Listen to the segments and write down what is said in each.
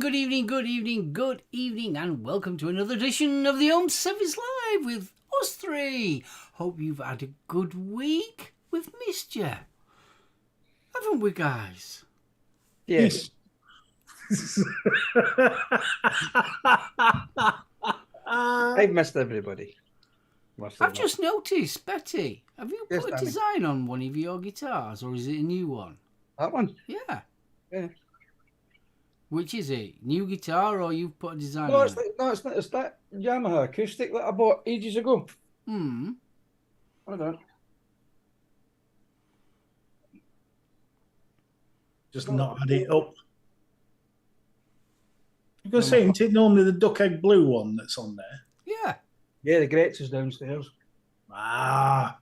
good evening, and welcome to another edition of the Home Service Live with us three. Hope you've had a good week. We've missed you, haven't we, guys? Yes. I've missed everybody. I've just noticed, Betty, have you Yes, put a Danny. design on one of your guitars, or is it a new one? That one? Yeah. Yeah. Which is it? New guitar, or you've put a design No, on it's it? it's not. It's that Yamaha acoustic that I bought ages ago. Hmm. Hold on. Just not had it up. I'm going to say, isn't it normally the duck egg blue one that's on there? Yeah. Yeah, the Gretsch is downstairs. Ah,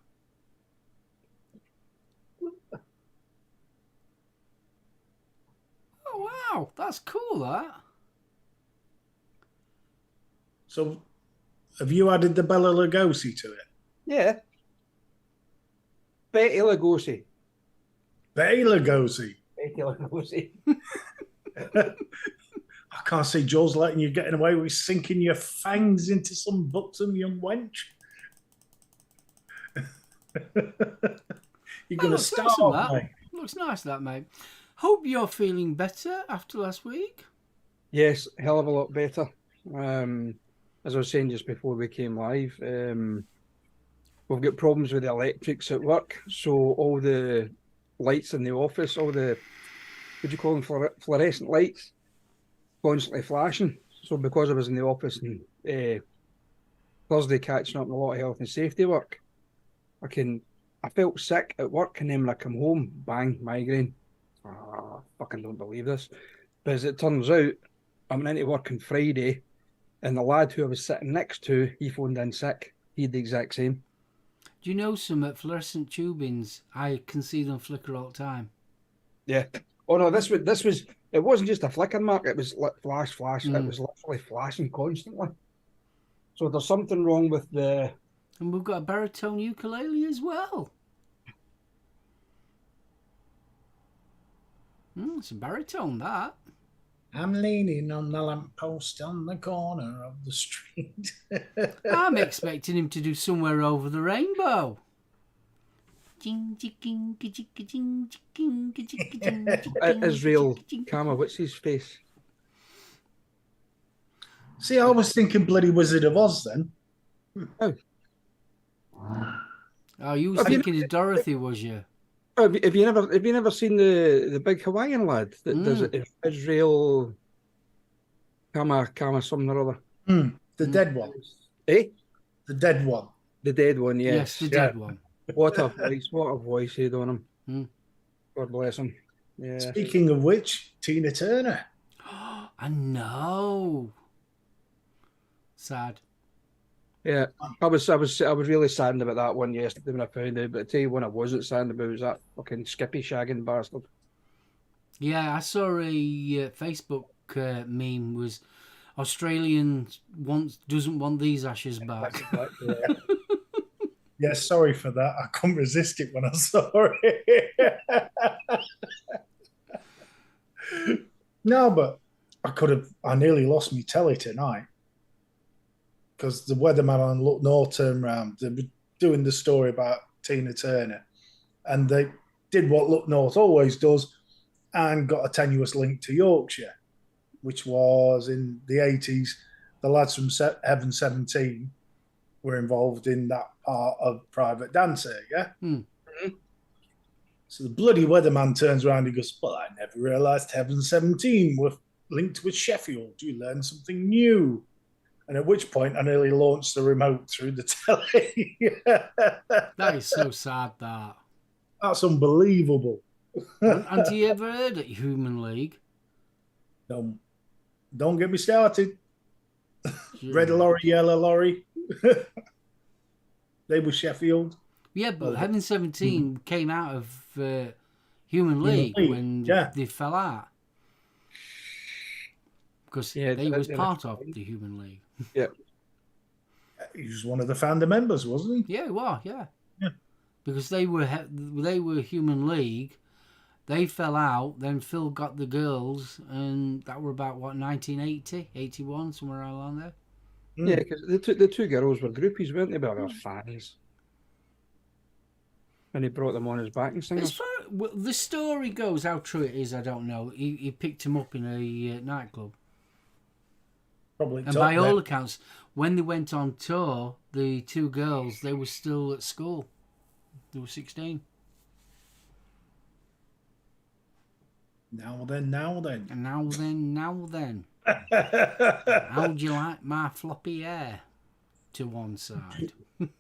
Oh, wow. That's cool, that. so have you added the Bela Lugosi to it? Yeah. Betty Lugosi. Bela Lugosi. Betty Lugosi. I can't see Joel's letting you getting away with sinking your fangs into some buxom young wench. You're going to looks nice, starve, that. mate. Looks nice, that, mate. Hope you're feeling better after last week. Yes, hell of a lot better. As I was saying just before we came live, we've got problems with the electrics at work. So all the lights in the office, all the, what do you call them, fluorescent lights, constantly flashing. So because I was in the office and Thursday catching up on a lot of health and safety work, I felt sick at work, and then when I come home, bang, migraine. I fucking don't believe this. But as it turns out, I went into work on Friday, and the lad who I was sitting next to, he phoned in sick. He had the exact same. Do you know some fluorescent tubings? I can see them flicker all the time. Yeah. Oh no, this was. It wasn't just a flicker, Mark. It was flash. It was literally flashing constantly. So there's something wrong with the. And we've got a baritone ukulele as well. It's a baritone, that. I'm leaning on the lamppost on the corner of the street. I'm expecting him to do Somewhere Over the Rainbow. Israel Kama, what's his face? See, I was thinking bloody Wizard of Oz then. Oh, you were thinking of Dorothy, was you? Have you never seen the big Hawaiian lad that does it? Israel Kama something or other. The dead one. Eh? The dead one. The dead one, yes. Yes, the dead one. What a voice he had on him. God bless him. Yeah. Speaking of which, Tina Turner. I know. Sad. Yeah, I was really saddened about that one yesterday when I found out. But I tell you, when I wasn't saddened about was that fucking Skippy shagging bastard. Yeah, I saw a Facebook meme was Australian doesn't want these ashes back. Yeah, sorry for that. I couldn't resist it when I saw it. No, but I nearly lost my telly tonight. Because the weatherman on Look North turned round. They were doing the story about Tina Turner. And they did what Look North always does and got a tenuous link to Yorkshire, which was in the 80s. The lads from Heaven 17 were involved in that part of Private Dancer, yeah? Mm-hmm. So the bloody weatherman turns around and goes, well, I never realised Heaven 17 were linked with Sheffield. You learn something new. And at which point I nearly launched the remote through the telly. That is so sad, that. That's unbelievable. And do you ever heard of Human League? Don't get me started. Red lorry, yellow lorry. They were Sheffield. Yeah, but Heaven 17 came out of Human League when they fell out. Because they was part of the Human League. Yeah. He was one of the founder members, wasn't he? Yeah, he was, yeah. Because they were Human League, They fell out. Then Phil got the girls, and that were about what 1980, 81, somewhere around there. Yeah, because the two girls were groupies, weren't they? But they were fans. And he brought them on as backing As singers. far well, the story goes, how true it is, I don't know. He picked him up in a nightclub, Probably. and by all accounts, when they went on tour, the two girls they were still at school. They were 16. Now then. And now then. How would you like my floppy hair? To one side.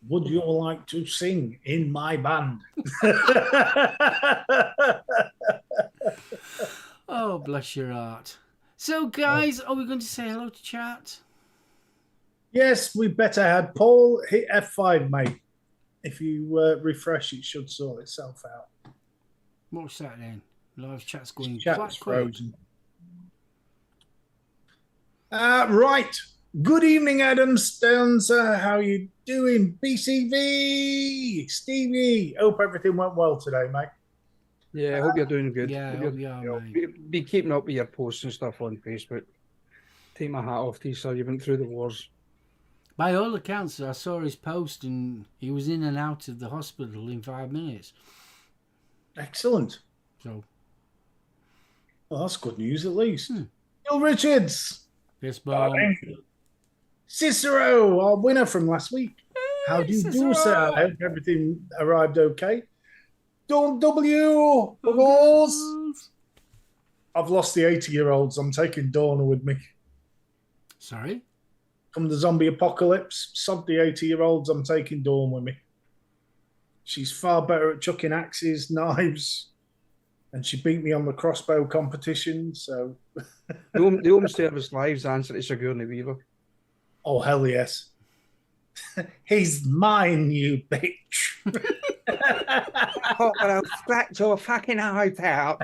Would you like to sing in my band? Oh, bless your heart. So, guys, are we going to say hello to chat? Yes, we better had Paul hit F5, mate. If you refresh, it should sort itself out. What's that then? Live chat's going Chat's quite quick. frozen. Right. Good evening, Adam Stones. How you doing? BCV, Stevie. Hope everything went well today, mate. Yeah, I hope you're doing good. Yeah, I hope you are, mate. Be keeping up with your posts and stuff on Facebook. Take my hat off to you, sir. You went through the wars. By all accounts, I saw his post and he was in and out of the hospital in 5 minutes. Excellent. So, well, that's good news at least. Bill Richards. yes, Bob. Cicero, our winner from last week. How do you do, sir? I hope everything arrived okay. Dawn W. Bubbles. I've lost the 80-year-olds. I'm taking Dawn with me. Sorry? Come the zombie apocalypse, sod the 80-year-olds, I'm taking Dawn with me. She's far better at chucking axes, knives, and she beat me on the crossbow competition, so... The Home Service Live's answer to Sigourney Weaver. Oh, hell yes. He's mine, you bitch. Oh, but I'll scratch your fucking eyes out.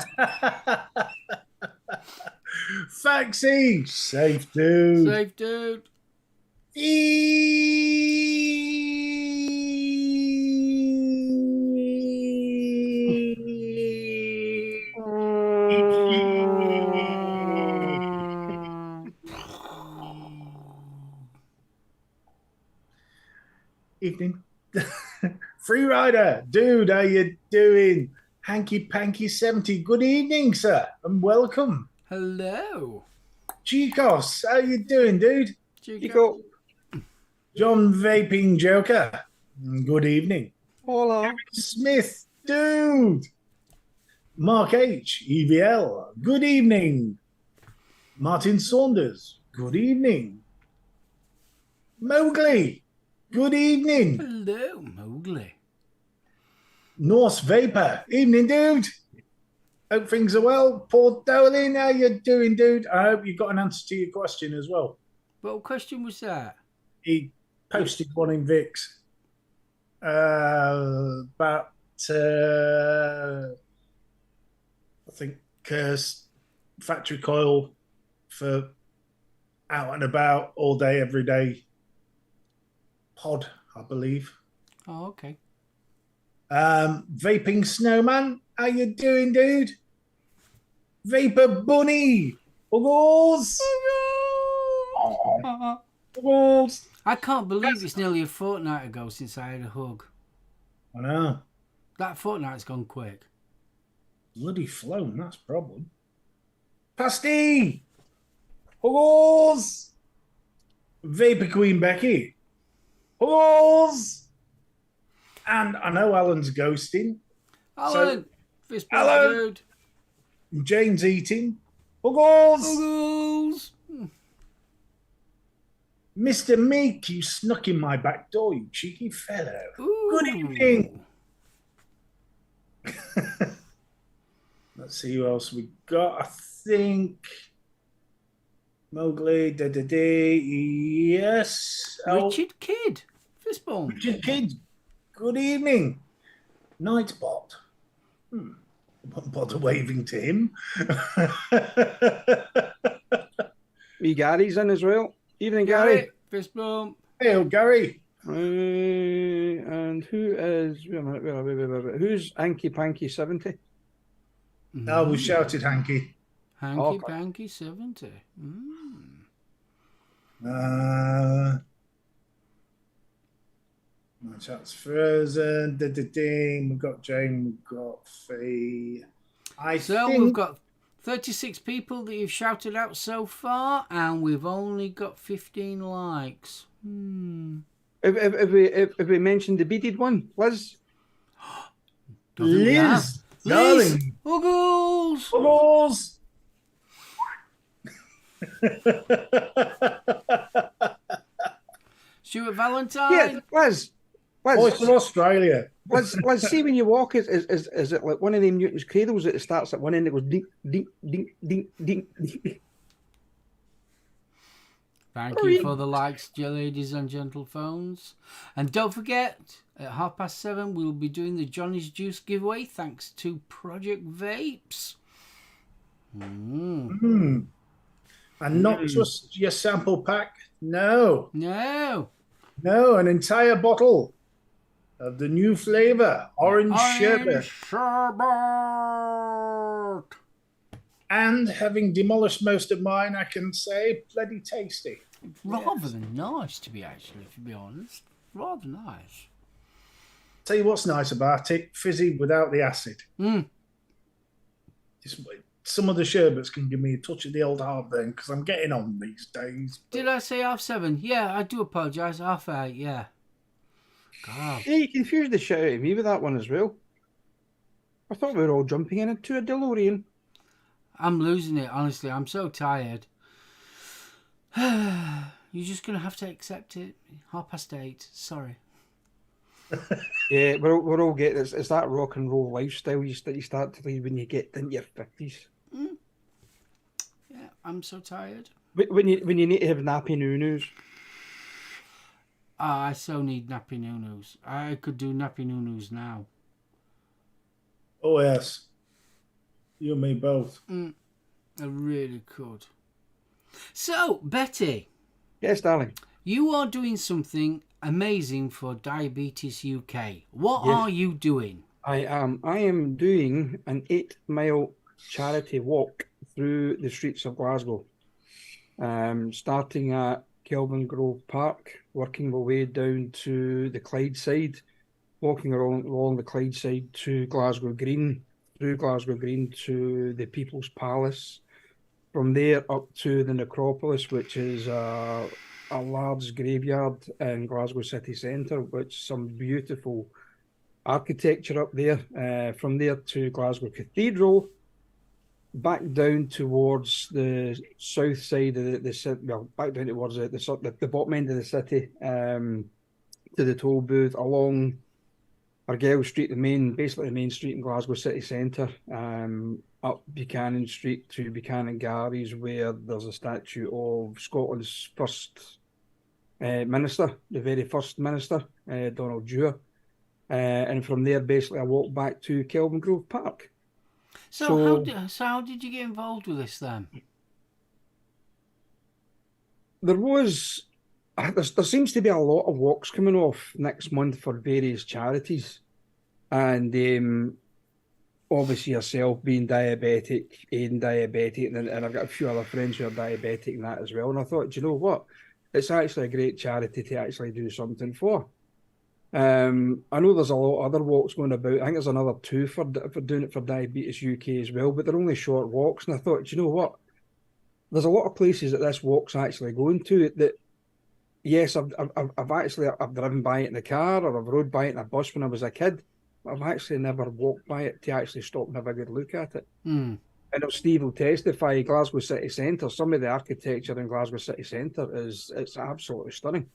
Faxi, safe dude. Safe dude. Evening. Free Rider, dude, how you doing? Hanky Panky 70, good evening, sir, and welcome. Hello. Chicos, how you doing, dude? Chico. John Vaping Joker, good evening. Hola. Smith, dude. Mark H, EVL, good evening. Martin Saunders, good evening. Mowgli, good evening. Hello, Mowgli. Norse Vapor, evening, dude. Hope things are well. Paul Dowling, how you doing, dude? I hope you got an answer to your question as well. What question was that? He posted one in Vix about, I think, factory coil for out and about all day, every day pod, I believe. Oh, okay. Vaping Snowman, how you doing, dude? Vapor Bunny, Buggles. Buggles. I can't believe it's nearly a fortnight ago since I had a hug. I know. That fortnight's gone quick. Bloody flown, that's a problem. Pasty! Buggles. Vapor Queen Becky. Buggles. And I know Alan's ghosting. Alan! Fist bump, Alan! dude. Jane's eating. Buggles. Buggles! Mr. Meek, you snuck in my back door, you cheeky fellow. Ooh. Good evening. Let's see who else we got. I think Mowgli, yes. Richard Kidd. Fist bump. Richard Kidd. Good evening. Nightbot. Won't bother waving to him. Me Gary's in as well. Evening, Gary. Fist bump. Hey, Gary. And who is... Wait a minute, who's Anky Panky 70? No, we shouted hanky. Hanky Okay. Panky 70. My chat's frozen. Ding. We've got Jane. We've got Fee. So think we've got 36 people that you've shouted out so far, and we've only got 15 likes. Have we mentioned the beaded one, Liz? Don't think we have. Liz, Liz! darling. Uggles! Bubbles. Stuart Valentine! Yeah, Liz. Voice of Australia. Let's see when you walk. Is it like one of them Newton's cradles that it starts at one end? It goes ding, ding, ding, ding, ding, ding. Thank you for the likes, ladies and gentlephones. And don't forget, at 7:30, we'll be doing the Johnny's Juice giveaway thanks to Project Vapes. And not just your sample pack. No, No. an entire bottle of the new flavor, orange sherbet. And having demolished most of mine, I can say bloody tasty. Rather than nice, to be honest. Rather nice. Tell you what's nice about it, fizzy without the acid. Some of the sherbets can give me a touch of the old heartburn because I'm getting on these days. Did I say 7:30? Yeah, I do apologise. 8:30, yeah. God. Yeah, you confused the shit out of me with that one as well. I thought we were all jumping into a DeLorean. I'm losing it, honestly. I'm so tired. You're just going to have to accept it. 8:30. Sorry. Yeah, we're all getting it's that rock and roll lifestyle you start to lead when you get into your 50s. Yeah, I'm so tired. When you need to have nappy noo-noos. I so need nappy noo-noos. I could do nappy noo-noos now. Oh, yes. You and me both. I really could. So, Betty. Yes, darling. You are doing something amazing for Diabetes UK. What are you doing? I am doing an 8-mile charity walk through the streets of Glasgow. Starting at Kelvin Grove Park, working my way down to the Clyde side, walking along the Clyde side to Glasgow Green, through Glasgow Green to the People's Palace, from there up to the Necropolis, which is a large graveyard in Glasgow city centre, which some beautiful architecture up there. From there to Glasgow Cathedral, back down towards the south side of the city, well, back down towards the bottom end of the city, to the toll booth, along Argyll Street, basically the main street in Glasgow city centre, up Buchanan Street to Buchanan Galleries, where there's a statue of Scotland's first minister, the very first minister, Donald Dewar. And from there, basically, I walked back to Kelvin Grove Park. So how did you get involved with this then? There seems to be a lot of walks coming off next month for various charities, and obviously yourself being diabetic, Aidan diabetic, and I've got a few other friends who are diabetic and that as well. And I thought, do you know what? It's actually a great charity to actually do something for. I know there's a lot of other walks going about. I think there's another 2 for doing it for Diabetes UK as well, but they're only short walks. And I thought, do you know what? There's a lot of places that this walk's actually going to that. Yes, I've driven by it in the car, or I've rode by it in a bus when I was a kid. I've actually never walked by it to actually stop and have a good look at it. And if Steve will testify, Glasgow City Centre, some of the architecture in Glasgow City Centre it's absolutely stunning.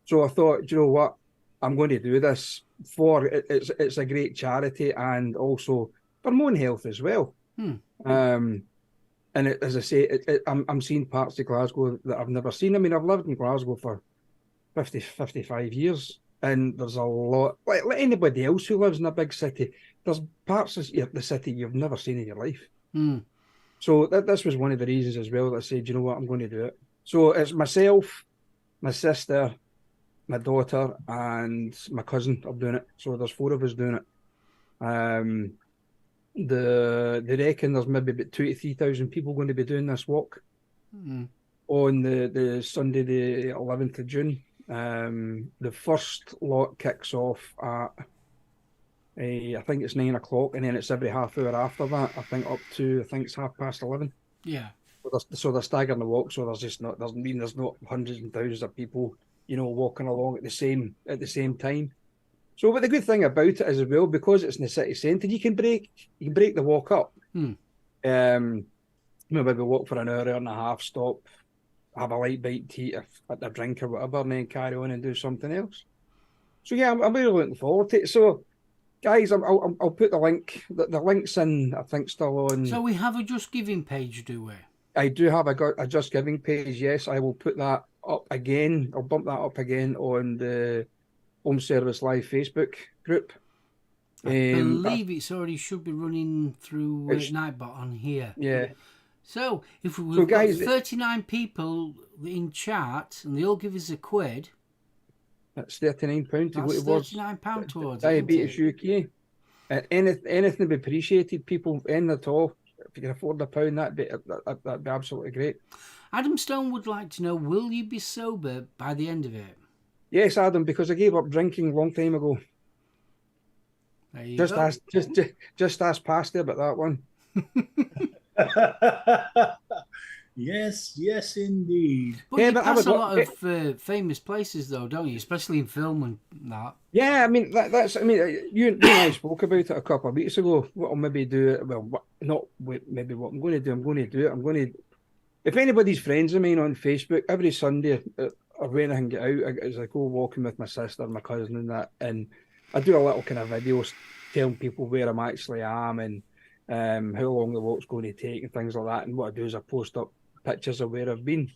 So I thought, do you know what? I'm going to do this for it's a great charity and also for my own health as well. And as I say, I'm seeing parts of Glasgow that I've never seen. I mean, I've lived in Glasgow for 55 years, and there's a lot, like anybody else who lives in a big city, there's parts of the city you've never seen in your life. So this was one of the reasons as well that I said, you know what, I'm going to do it. So it's myself, my sister, my daughter, and my cousin are doing it. So there's 4 of us doing it. they reckon there's maybe about 2,000 to 3,000 people going to be doing this walk on the Sunday, the 11th of June. The first lot kicks off at I think it's 9 o'clock, and then it's every half hour after that. I think up to it's 11:30. Yeah. So they're staggering the walk. So there's not hundreds and thousands of people, walking along at the same time. So, but the good thing about it is as well, because it's in the city centre, you can break the walk up. Maybe walk for an hour and a half, stop, have a light bite to eat, a drink or whatever, and then carry on and do something else. So yeah, I'm really looking forward to it. So, guys, I'll put the link. The link's in, I think, still on. So we have a Just Giving page, do we? I do have a Just Giving page. Yes, I will put that up again. I'll bump that up again on the Home Service Live Facebook group. I believe it's already should be running through Nightbot on here. Yeah. So if we've got 39 people in chat and they all give us £1, that's £39 to go towards £39 towards Diabetes UK. Anything would be appreciated, people, anything at all. If you can afford £1, that'd be absolutely great. Adam Stone would like to know, will you be sober by the end of it? Yes, Adam, because I gave up drinking a long time ago. There you go. Just ask Pastor about that one. Yes, indeed. But you pass a lot of famous places, though, don't you? Especially in film and that. Yeah, I mean you and I spoke about it a couple of weeks ago. What I'll maybe do it. Well, not maybe what I'm going to do. I'm going to do it. I'm going to. If anybody's friends of mine on Facebook, every Sunday or when I can get out, I go walking with my sister, my cousin, and that, and I do a little kind of videos telling people where I'm actually am and how long the walk's going to take and things like that. And what I do is I post up pictures of where I've been.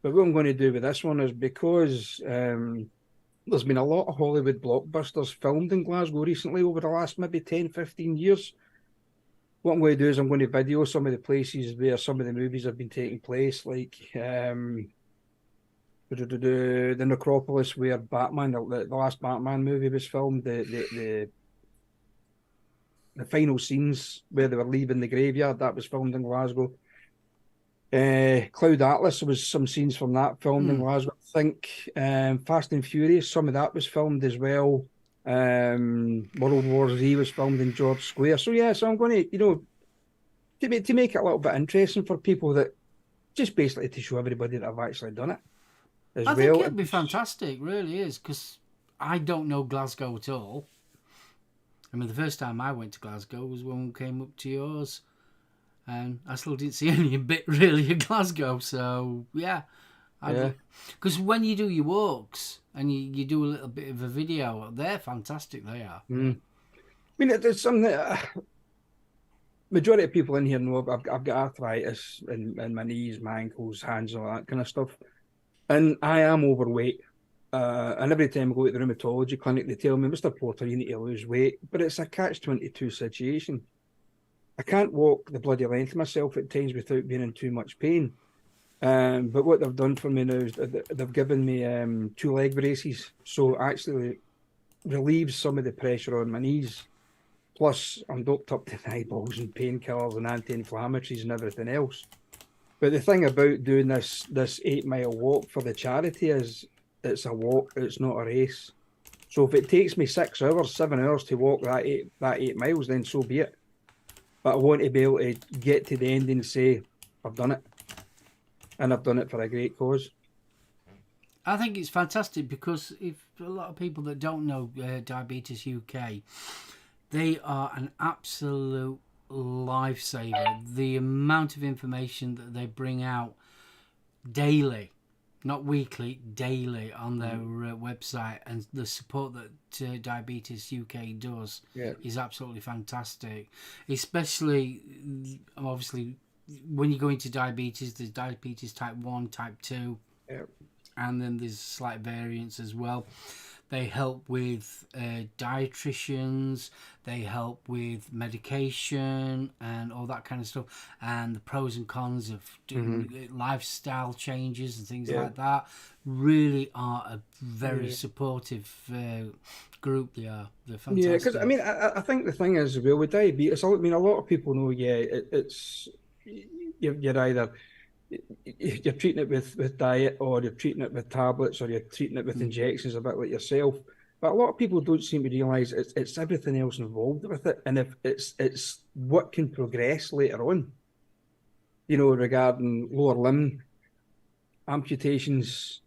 But what I'm going to do with this one is because there's been a lot of Hollywood blockbusters filmed in Glasgow recently over the last maybe 10, 15 years. What I'm going to do is I'm going to video some of the places where some of the movies have been taking place, like the Necropolis where Batman, the last Batman movie was filmed, the final scenes where they were leaving the graveyard, that was filmed in Glasgow. Cloud Atlas, there was some scenes from that filmed in Glasgow. I think Fast and Furious, some of that was filmed as well. World War Z was filmed in George Square. So yeah, so I'm going to, to make it a little bit interesting for people, that just basically to show everybody that I've actually done it. I think it'd be fantastic, really is, because I don't know Glasgow at all. I mean, the first time I went to Glasgow was when we came up to yours, and I still didn't see any bit really of Glasgow. So yeah, because when you do your walks and you do a little bit of a video, they're fantastic. They are. I mean, there's something that majority of people in here know. I've got arthritis in my knees, my ankles, hands, all that kind of stuff, and I am overweight. And every time I go to the rheumatology clinic, they tell me, Mr. Porter, you need to lose weight. But it's a catch-22 situation. I can't walk the bloody length of myself at times without being in too much pain. But what they've done for me now is they've given me 2 leg braces. So it actually relieves some of the pressure on my knees. Plus, I'm doped up to the eyeballs and painkillers and anti-inflammatories and everything else. But the thing about doing this 8-mile walk for the charity is it's a walk, it's not a race. So if it takes me 6 hours, 7 hours to walk that 8 miles, then so be it. But I want to be able to get to the end and say, I've done it. And I've done it for a great cause. I think it's fantastic because if a lot of people that don't know Diabetes UK, they are an absolute lifesaver. The amount of information that they bring out daily, not weekly, daily on their website, and the support that Diabetes UK does is absolutely fantastic. Especially, obviously, when you go into diabetes, there's diabetes type 1, type 2, and then there's slight variants as well. They help with dietitians. They help with medication and all that kind of stuff, and the pros and cons of doing lifestyle changes and things Yeah. like that. Really are a very Yeah. supportive group. They are. They're Yeah, because fantastic. I mean, I think the thing is, well, with diabetes, I mean, a lot of people know, yeah, it's you're either you're treating it with diet, or you're treating it with tablets, or you're treating it with injections, a bit like yourself. But a lot of people don't seem to realise it's everything else involved with it, and if it's what can progress later on, regarding lower limb amputations,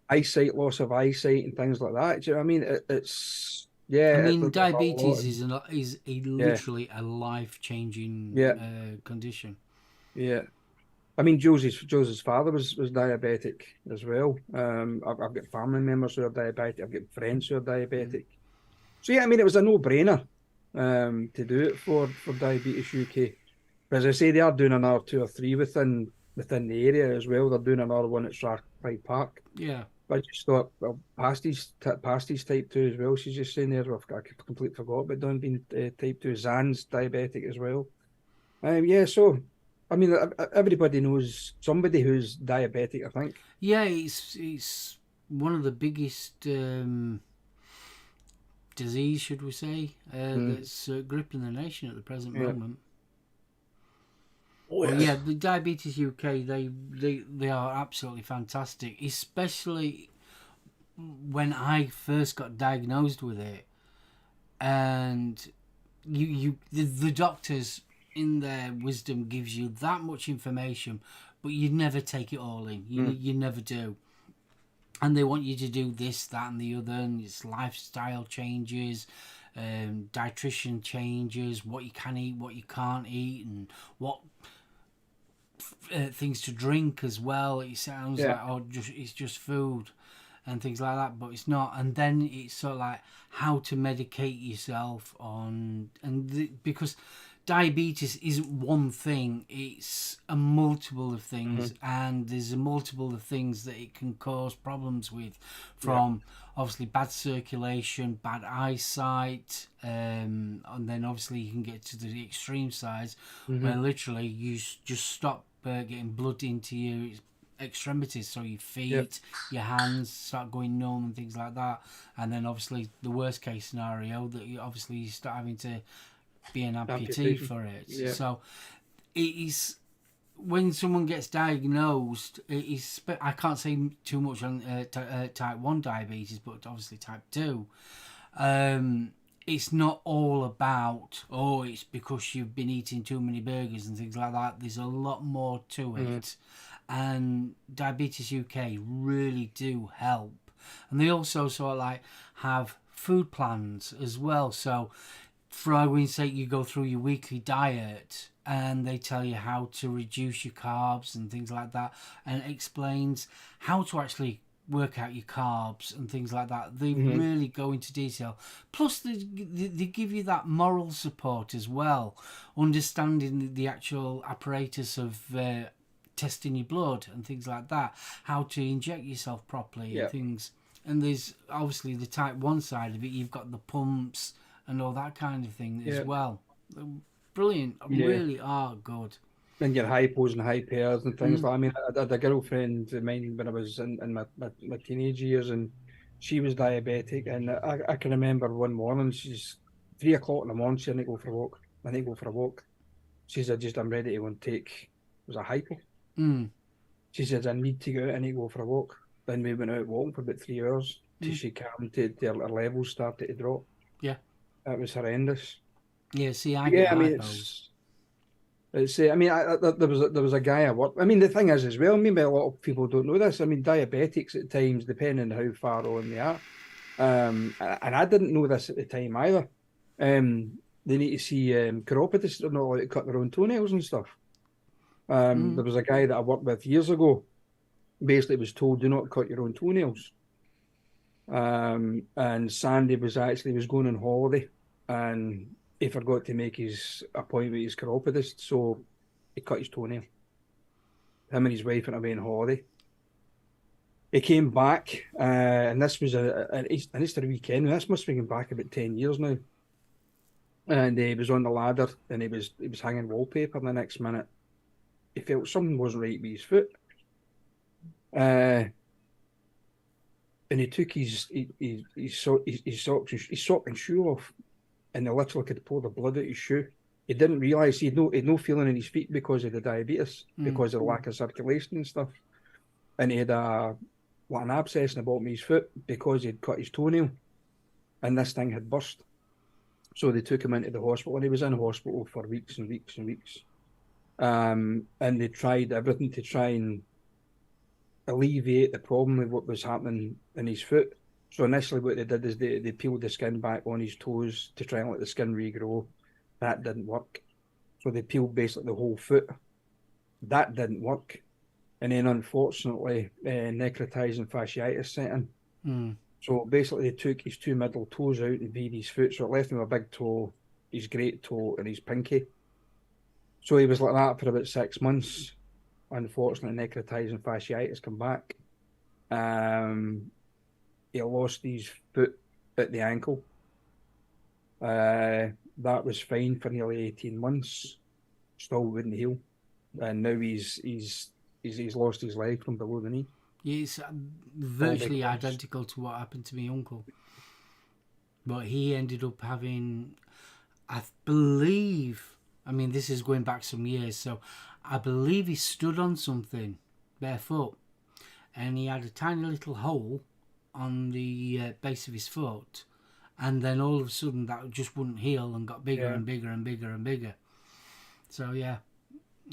eyesight, loss of eyesight, and things like that. Do you know what I mean? It's I yeah, mean, there's a lot. diabetes is Yeah, literally a life yeah, changing condition. yeah. I mean, Josie's father was diabetic as well. I've got family members who are diabetic. I've got friends who are diabetic. So yeah, I mean, it was a no-brainer to do it for Diabetes UK. But as I say, they are doing another two or three within the area as well. They're doing another one at Strathclyde Park. Yeah. But I just thought, well, Pasty's type 2 as well. She's just saying there, well, I completely forgot about Don being type 2. Zan's diabetic as well. Yeah, so, I mean, everybody knows somebody who's diabetic, I think. Yeah, it's one of the biggest disease, should we say, that's gripping the nation at the present moment. Oh, Well, yes. yeah, the Diabetes UK, they are absolutely fantastic, especially when I first got diagnosed with it, and the doctors in their wisdom gives you that much information, but you never take it all in. You never do. And they want you to do this, that, and the other, and it's lifestyle changes, dietitian changes, what you can eat, what you can't eat, and what things to drink as well. It sounds like it's just food and things like that, but it's not. And then it's sort of like how to medicate yourself on, because diabetes isn't one thing, it's a multiple of things, and there's a multiple of things that it can cause problems with, from obviously bad circulation, bad eyesight, and then obviously you can get to the extreme sides where literally you just stop getting blood into your extremities, so your feet, your hands start going numb and things like that. And then obviously the worst case scenario, that you start having to be an amputee for it. So it is, when someone gets diagnosed, it is, I can't say too much on type 1 diabetes, but obviously type 2, it's not all about, it's because you've been eating too many burgers and things like that. There's a lot more to it. And Diabetes UK really do help. And they also sort of like have food plans as well. So for argument's sake, you go through your weekly diet and they tell you how to reduce your carbs and things like that, and it explains how to actually work out your carbs and things like that. They really go into detail. Plus, they give you that moral support as well, understanding the actual apparatus of testing your blood and things like that, how to inject yourself properly and things. And there's obviously the type 1 side of it. You've got the pumps and all that kind of thing as well. They're brilliant. Really are good. And your hypos and hypers and things like that. I mean, I had a girlfriend of mine when I was in my teenage years, and she was diabetic. And I can remember one morning, she's 3 o'clock in the morning, she didn't go for a walk. I didn't go for a walk. She said, I'm ready to go and take, it was a hypo. She said, I need to go out, I need to go for a walk. Then we went out walking for about 3 hours till she calmed, her levels started to drop. Yeah. It was horrendous. Yeah, see, I get hypos. I mean, there was a guy I worked. I mean, the thing is as well. Maybe a lot of people don't know this. I mean, diabetics at times, depending on how far on they are, and I didn't know this at the time either. They need to see chiropodists. They're not allowed to cut their own toenails and stuff. There was a guy that I worked with years ago. Basically, was told, do not cut your own toenails. And Sandy was going on holiday, and he forgot to make his appointment with his chiropodist, so he cut his toenail. Him and his wife went away on holiday. he came back, and this was an Easter weekend. This must have been back about 10 years now. And he was on the ladder, and he was hanging wallpaper. And the next minute, he felt something wasn't right with his foot. And he took his sock and shoe off, and they literally could pour the blood out his shoe. He didn't realise he'd no feeling in his feet because of the diabetes, because of the lack of circulation and stuff. And he had an abscess in the bottom of his foot because he'd cut his toenail, and this thing had burst. So they took him into the hospital, and he was in hospital for weeks and weeks and weeks. And they tried everything to try and alleviate the problem with what was happening in his foot. So initially what they did is they peeled the skin back on his toes to try and let the skin regrow. That didn't work. So they peeled basically the whole foot. That didn't work. And then unfortunately, necrotizing fasciitis set in. So basically they took his two middle toes out and beat his foot. So it left him a big toe, his great toe, and his pinky. So he was like that for about 6 months. Unfortunately, necrotizing fasciitis come back. He lost his foot at the ankle. That was fine for nearly 18 months. Still wouldn't heal. And now he's lost his leg from below the knee. It's virtually identical to what happened to my uncle. But he ended up having, I believe, I mean, this is going back some years, so I believe he stood on something barefoot, and he had a tiny little hole on the base of his foot, and then all of a sudden that just wouldn't heal and got bigger and bigger and bigger and bigger. So yeah,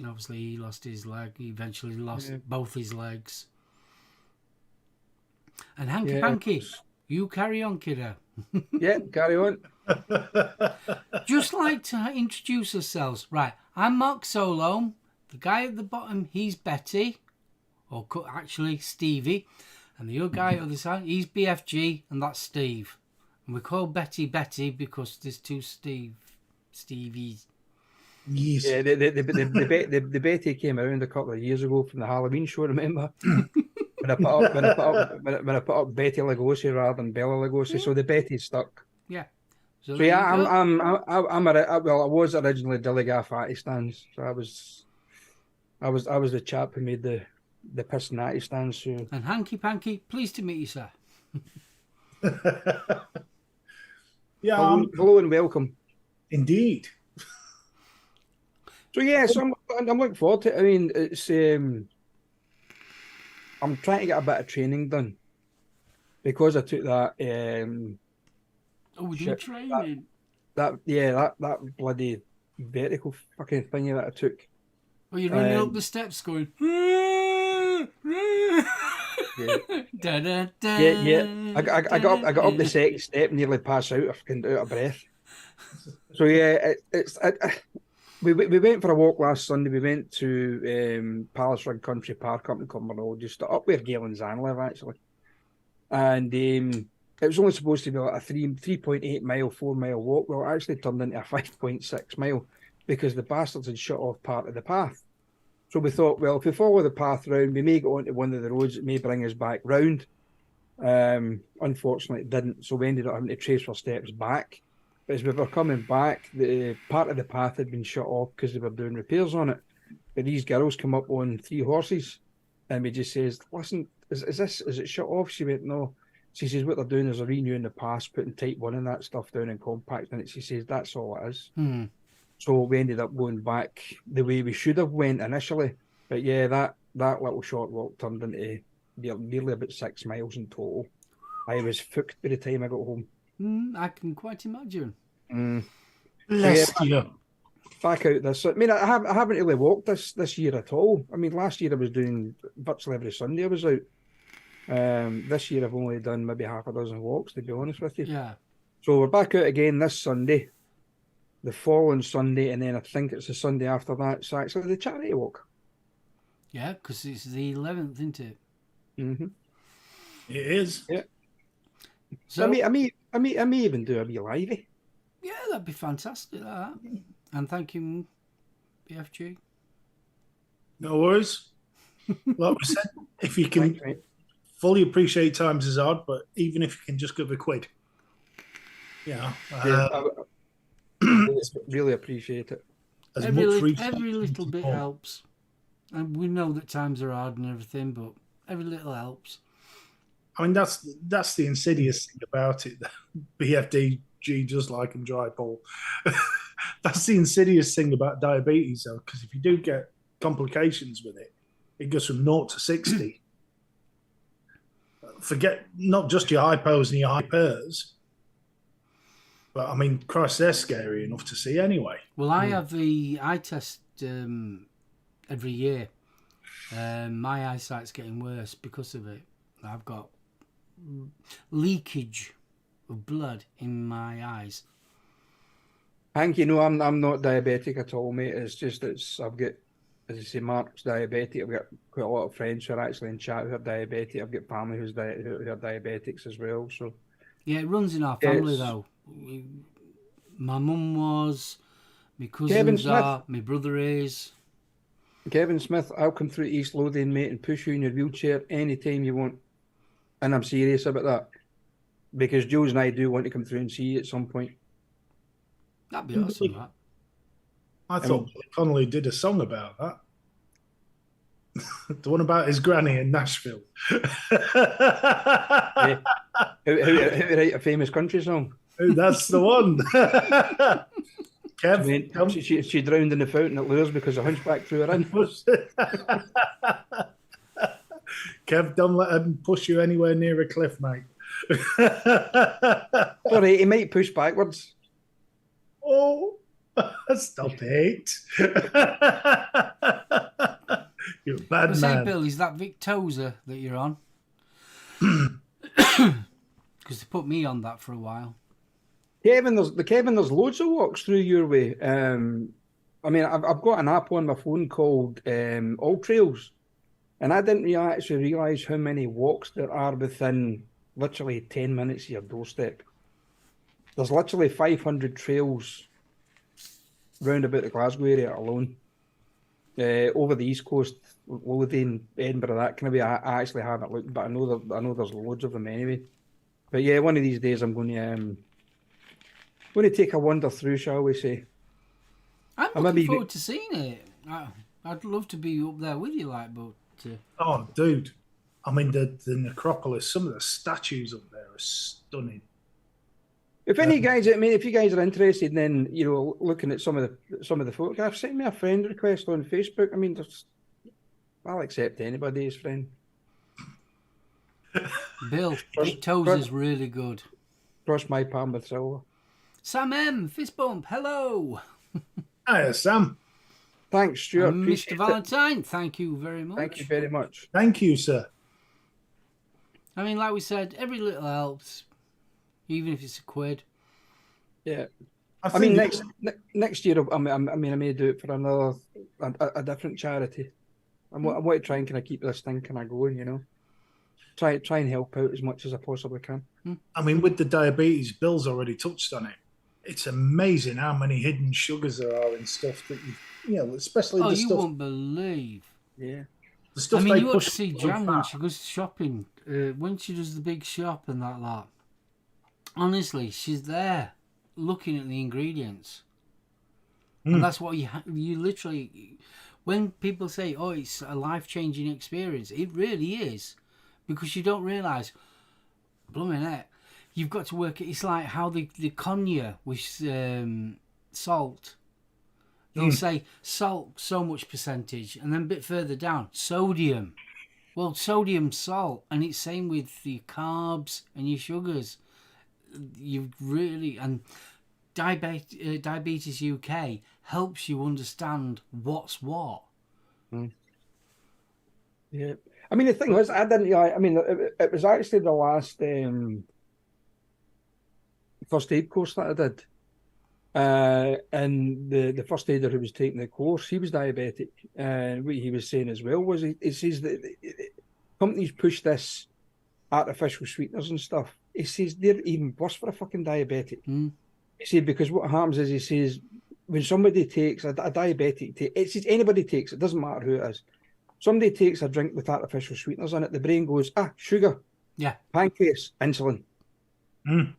obviously he lost his leg. He eventually lost both his legs. And Hanky Panky, you carry on, kiddo. Yeah, carry on. Just like to introduce ourselves. Right, I'm Mark SoulOhm. The guy at the bottom, he's Betty, or actually Stevie. And the other guy at the other side, he's BFG, and that's Steve. And we call Betty because there's two Stevies. Yes. Yeah, the Betty came around a couple of years ago from the Halloween show, remember? When I put up Betty Lugosi rather than Bella Lugosi, so the Betty stuck. Yeah. So yeah, I was originally Dilliga Fatty Stands, so I was the chap who made the personality stands. So. And Hanky Panky, pleased to meet you, sir. Yeah. Hello and welcome. Indeed. So yeah, so I'm looking forward to it. I mean, it's I'm trying to get a bit of training done because I took that. We do training. That bloody vertical fucking thingy that I took. Oh, you're running up the steps going. I got up the second step, nearly passed out. I fucking out of breath. So yeah, we went for a walk last Sunday. We went to Palace Run Country Park up in Cumbernauld, just up where Gail and Zan live actually. And it was only supposed to be like a 3.8 mile, 4 mile walk. Well, it actually turned into a 5.6 mile because the bastards had shut off part of the path. So we thought, well, if we follow the path round, we may get onto one of the roads. It may bring us back round. Unfortunately, it didn't. So we ended up having to trace our steps back. But as we were coming back, the part of the path had been shut off because they were doing repairs on it. But these girls come up on 3 horses, and we just says, "Listen, is it shut off?" She went, "No." She says, "What they're doing is they're renewing the pass, putting Type 1 and that stuff down and compacting it." She says, "That's all it is." So we ended up going back the way we should have went initially. But yeah, that little short walk turned into nearly about 6 miles in total. I was fucked by the time I got home. I can quite imagine. Bless you. Back out this. I mean, I haven't really walked this year at all. I mean, last year I was doing virtually every Sunday I was out. This year I've only done maybe half a dozen walks, to be honest with you. Yeah. So we're back out again this Sunday, the following Sunday, and then I think it's the Sunday after that. It's actually the charity walk. Yeah, because it's the 11th, isn't it? Mm-hmm. It is. Yeah. So I may even do a wee livey. yeah, that'd be fantastic. That. And thank you, BFG. No worries. Like we said, if you can fully appreciate times is hard, but even if you can just give a quid, Yeah, uh, really appreciate it. as Every, much every research little bit helps. And we know that times are hard and everything, but every little helps. I mean, that's the insidious thing about it. BFDG, just like and dry Paul. That's the insidious thing about diabetes, though, because if you do get complications with it, it goes from 0 to 60. Forget not just your hypos and your hypers, but I mean, Christ, they're scary enough to see anyway. Well, I have the eye test every year. My eyesight's getting worse because of it. I've got leakage of blood in my eyes. Hank, I'm not diabetic at all, mate. It's just I've got, as I say, Mark's diabetic. I've got quite a lot of friends who are actually in chat who are diabetic. I've got family who are diabetics as well. So yeah, it runs in our family though. My mum was, my cousins are, my brother is. Kevin Smith, I'll come through East Lothian, mate, and push you in your wheelchair anytime you want. And I'm serious about that. Because Jules and I do want to come through and see you at some point. That'd be awesome, that. I thought Connolly did a song about that. The one about his granny in Nashville. Yeah. How to write a famous country song? That's the one. Kev, she drowned in the fountain at Lures because a hunchback threw her in. Kev, don't let him push you anywhere near a cliff, mate. Sorry, he might push backwards. Oh, stop it. You're a bad man. Say, Bill, is that Vic Tozer that you're on? Because they put me on that for a while. Kevin, there's loads of walks through your way. I mean, I've got an app on my phone called All Trails, and I didn't actually realise how many walks there are within literally 10 minutes of your doorstep. There's literally 500 trails round about the Glasgow area alone. Over the East Coast, Lothian, Edinburgh, that kind of way. I actually haven't looked, but I know there's loads of them anyway. But yeah, one of these days I'm going to take a wander through, shall we say? I'm looking forward to seeing it. I'd love to be up there with you, like, but. Oh, dude! I mean, the necropolis. Some of the statues up there are stunning. If any guys, I mean, if you guys are interested, then looking at some of the photographs, send me a friend request on Facebook. I mean, I'll accept anybody as friend. Bill, Vic Tozer's really good. Cross my palm with silver. Sam M, fist bump, hello. Hiya, Sam. Thanks, Stuart. And Mr. Valentine, thank you very much. Thank you very much. Thank you, sir. I mean, like we said, every little helps, even if it's a quid. Yeah. I mean, next year, I may do it for a different charity. I want to try and kind of keep this thing kind of going, Try and help out as much as I possibly can. I mean, with the diabetes, Bill's already touched on it. It's amazing how many hidden sugars there are in stuff that especially the stuff. You won't believe. Yeah. The stuff you ought to see Jan when she goes shopping, when she does the big shop and that lot. Honestly, she's there looking at the ingredients. And that's what you literally, when people say, oh, it's a life-changing experience, it really is. Because you don't realise, blooming heck, you've got to work it. It's like how they con you with salt. They'll say salt, so much percentage, and then a bit further down, sodium. Well, sodium, salt, and it's same with your carbs and your sugars. You really, and Diabetes UK helps you understand what's what. Yeah. I mean, the thing was, I didn't. I mean, it was actually the last first aid course that I did, and the first aider who was taking the course, he was diabetic. What he was saying as well was he says that companies push this artificial sweeteners and stuff. He says they're even worse for a fucking diabetic. He said because what happens is, he says, when somebody takes a diabetic, it says anybody takes it, doesn't matter who it is. Somebody takes a drink with artificial sweeteners in it, the brain goes, sugar. Yeah. Pancreas, insulin. Mm.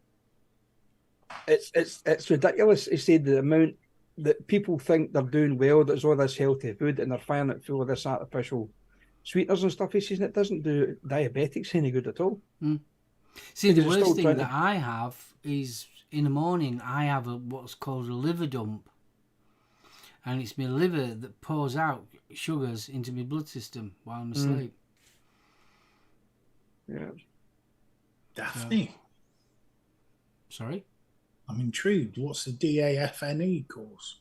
It's ridiculous. He said the amount that people think they're doing well, there's all this healthy food, and they're firing it full of this artificial sweeteners and stuff. He says it doesn't do diabetics any good at all. Mm. See, the Because it's worst still thing trying that to- I have is in the morning I have what's called a liver dump. And it's my liver that pours out sugars into my blood system while I'm asleep. Yeah. Daphne, Sorry? I'm intrigued. What's the DAFNE course?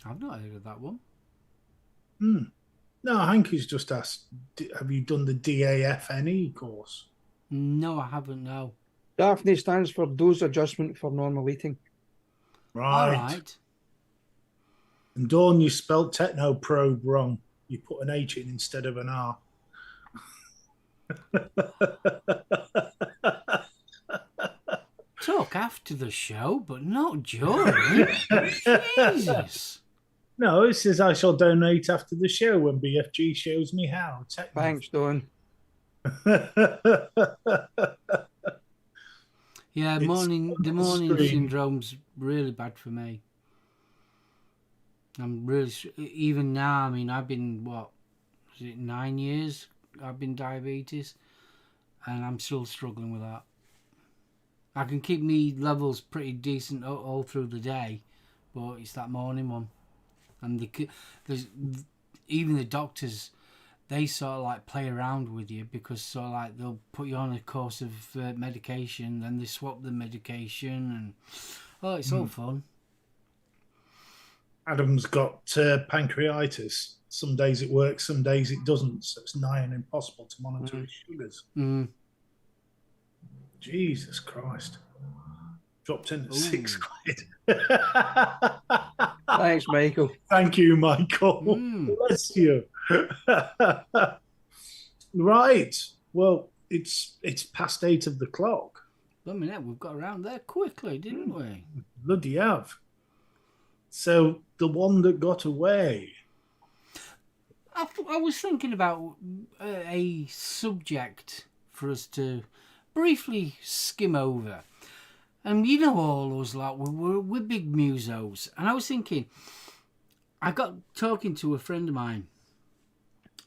I've not heard of that one. No, Hanky's just asked, have you done the DAFNE course? No, I haven't, no. Daphne stands for dose adjustment for normal eating. All Right. right. And Dawn, you spelled technoprobe wrong. You put an H in instead of an R. Talk after the show, but not during. Jesus. No, it says I shall donate after the show when BFG shows me how. Techno. Thanks, Dawn. Yeah, It's the on the morning screen. syndrome's really bad for me. I'm really, even now, I mean, I've been, 9 years I've been diabetes, and I'm still struggling with that. I can keep me levels pretty decent all through the day, but it's that morning one. And there's even the doctors, they sort of like play around with you, because sort of like they'll put you on a course of medication, then they swap the medication, and it's all fun. Adam's got pancreatitis. Some days it works, some days it doesn't. So it's nigh and impossible to monitor his sugars. Mm. Jesus Christ. Dropped in at Ooh. £6. Thanks, Michael. Thank you, Michael. Bless you. Right. Well, it's past 8 of the clock. Blimey heck, we've got around there quickly, didn't we? Bloody have. So the one that got away. I was thinking about a subject for us to briefly skim over. And you know, all us like we're big musos. And I was thinking, I got talking to a friend of mine,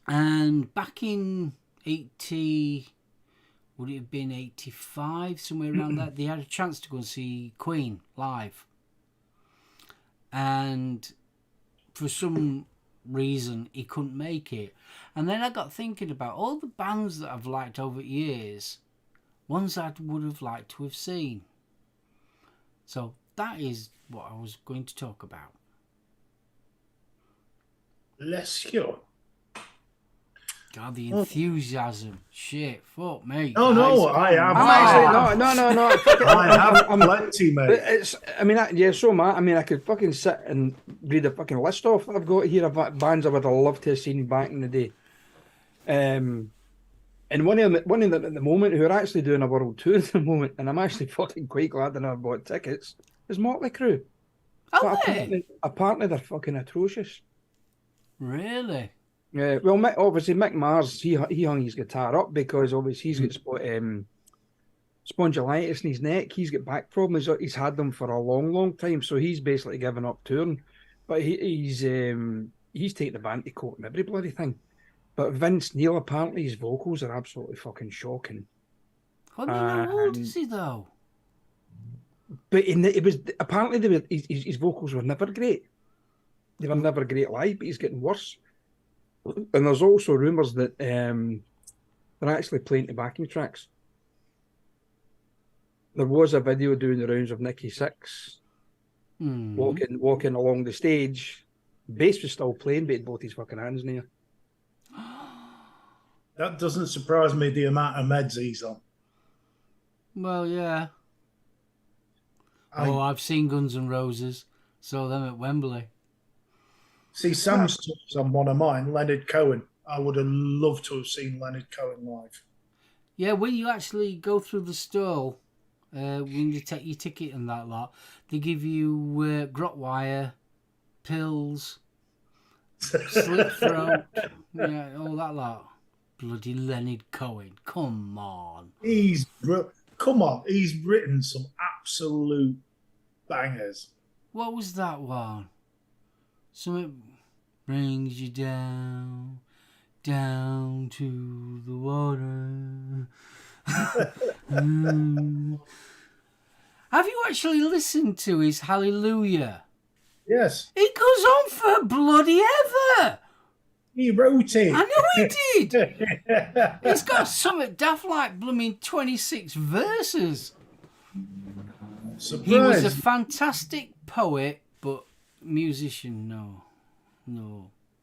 and back in 80, would it have been 85, somewhere around that, they had a chance to go and see Queen live. And for some reason, he couldn't make it. And then I got thinking about all the bands that I've liked over the years, ones I would have liked to have seen. So that is what I was going to talk about. Bless you. God, the enthusiasm. Shit, fuck me. Oh, no, I have. I'm actually no. I have plenty, mate. So am I. I mean, I could fucking sit and read a fucking list off that I've got here of bands I would have loved to have seen back in the day. And one of them at the moment, who are actually doing a world tour at the moment, and I'm actually fucking quite glad that I bought tickets, is Motley Crue. Oh, But apparently they're fucking atrocious. really? Yeah, well, obviously Mick Mars, he hung his guitar up because obviously he's got spondylitis in his neck. He's got back problems. He's had them for a long, long time, so he's basically given up touring. But he's taken the band to court and every bloody thing. But Vince Neil, apparently his vocals are absolutely fucking shocking. I mean, how old is he though? But apparently his vocals were never great. They were never great live, but he's getting worse. And there's also rumours that they're actually playing to backing tracks. There was a video doing the rounds of Nikki Sixx walking along the stage. Bass was still playing, but he had both his fucking hands in the air. That doesn't surprise me, the amount of meds he's on. Well, yeah. I've seen Guns N' Roses. Saw them at Wembley. See, Sam's touched on one of mine, Leonard Cohen. I would have loved to have seen Leonard Cohen live. Yeah, when you actually go through the stall, when you take your ticket and that lot, they give you grot wire, pills, Slit Throat, yeah, all that lot. Bloody Leonard Cohen, come on. Come on, he's written some absolute bangers. What was that one? Something brings you down, down to the water. Have you actually listened to his Hallelujah? Yes, It goes on for bloody ever. he wrote it. I know he did. It's got something daft like blooming 26 verses. Surprise. He was a fantastic poet, but musician, no.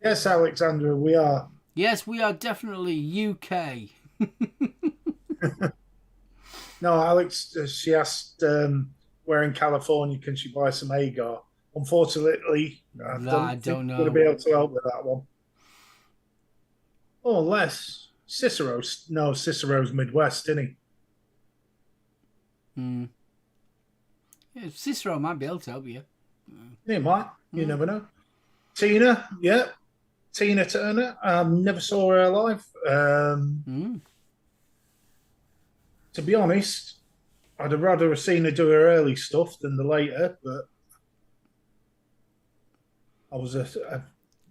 Yes, Alexandra, we are. Yes, we are definitely UK. No, Alex, she asked where in California can she buy some agar. Unfortunately, I don't think know. we're going to be able to help with that one. Oh, unless Cicero's Midwest, isn't he? Yeah, Cicero might be able to help you. He might. You never know. Tina, yeah. Tina Turner. Never saw her live. To be honest, I'd have rather have seen her do her early stuff than the later, but I was a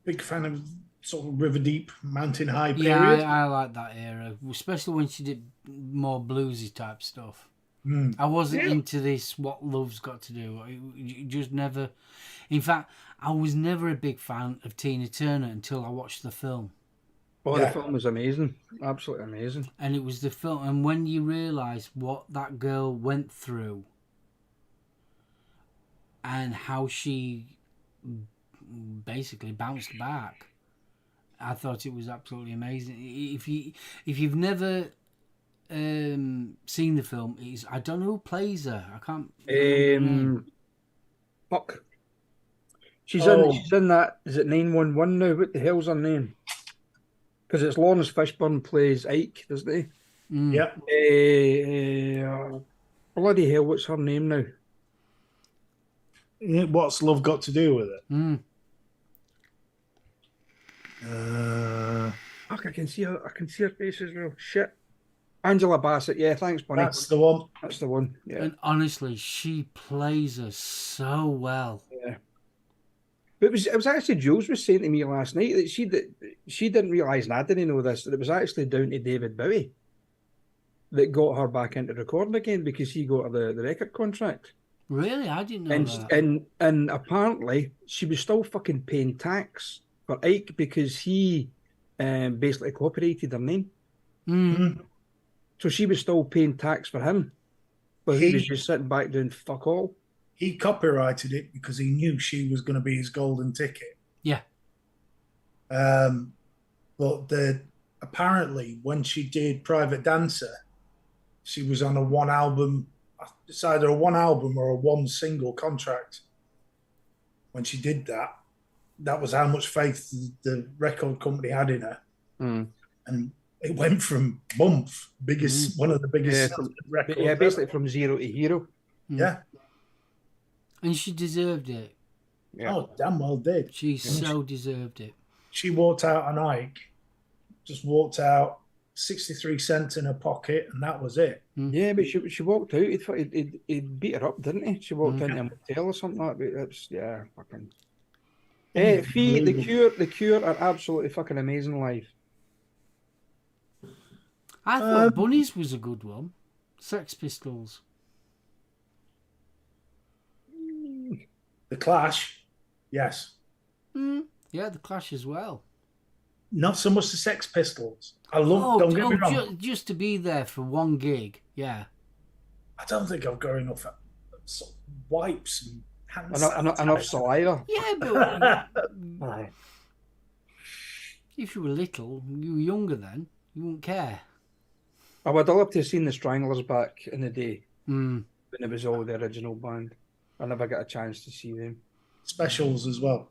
big fan of sort of River Deep, Mountain High period. Yeah, I like that era, especially when she did more bluesy type stuff. I wasn't into this What Love's Got to Do. It just never... In fact, I was never a big fan of Tina Turner until I watched the film. Oh, the film was amazing. Absolutely amazing. And it was the film... And when you realise what that girl went through and how she basically bounced back, I thought it was absolutely amazing. If you've never... seen the film, I don't know who plays her. I can't remember her name. Fuck. She's in that. Is it 911 now? What the hell's her name? Because it's Lawrence Fishburne plays Ike, doesn't he? Yeah. Bloody hell, what's her name now? What's love got to do with it? Fuck, I can see her face as well. Shit. Angela Bassett, yeah, thanks, Bunny. That's the one. That's the one, yeah. And honestly, she plays her so well. Yeah. But it was actually Jules was saying to me last night that she didn't realise, and I didn't know this, that it was actually down to David Bowie that got her back into recording again because he got her the record contract. Really? I didn't know that. And apparently she was still fucking paying tax for Ike because he basically copyrighted her name. So she was still paying tax for him, but he was just sitting back doing fuck all. He copyrighted it because he knew she was going to be his golden ticket. Yeah. But apparently when she did Private Dancer, she was on a one album. It's either a one album or a one single contract. When she did that, that was how much faith the record company had in her. And it went from one of the biggest records. Yeah, basically from zero to hero. Yeah. And she deserved it. Yeah. Oh, damn well did. She so deserved it. She walked out on Ike, just walked out, 63 cents in her pocket, and that was it. Yeah, but she walked out. He'd beat her up, didn't he? She walked into a motel or something like that. That's, yeah, fucking... Fee, The Cure are absolutely fucking amazing live. I thought Bunnies was a good one. Sex Pistols. The Clash, yes. Yeah, The Clash as well. Not so much the Sex Pistols. I love. Don't get me wrong. Just to be there for one gig, yeah. I don't think I've got enough sort of wipes and hands. Enough saliva. Yeah, but if you were little, you were younger then, you wouldn't care. I would have loved to have seen the Stranglers back in the day when it was all the original band. I never got a chance to see them. Specials as well.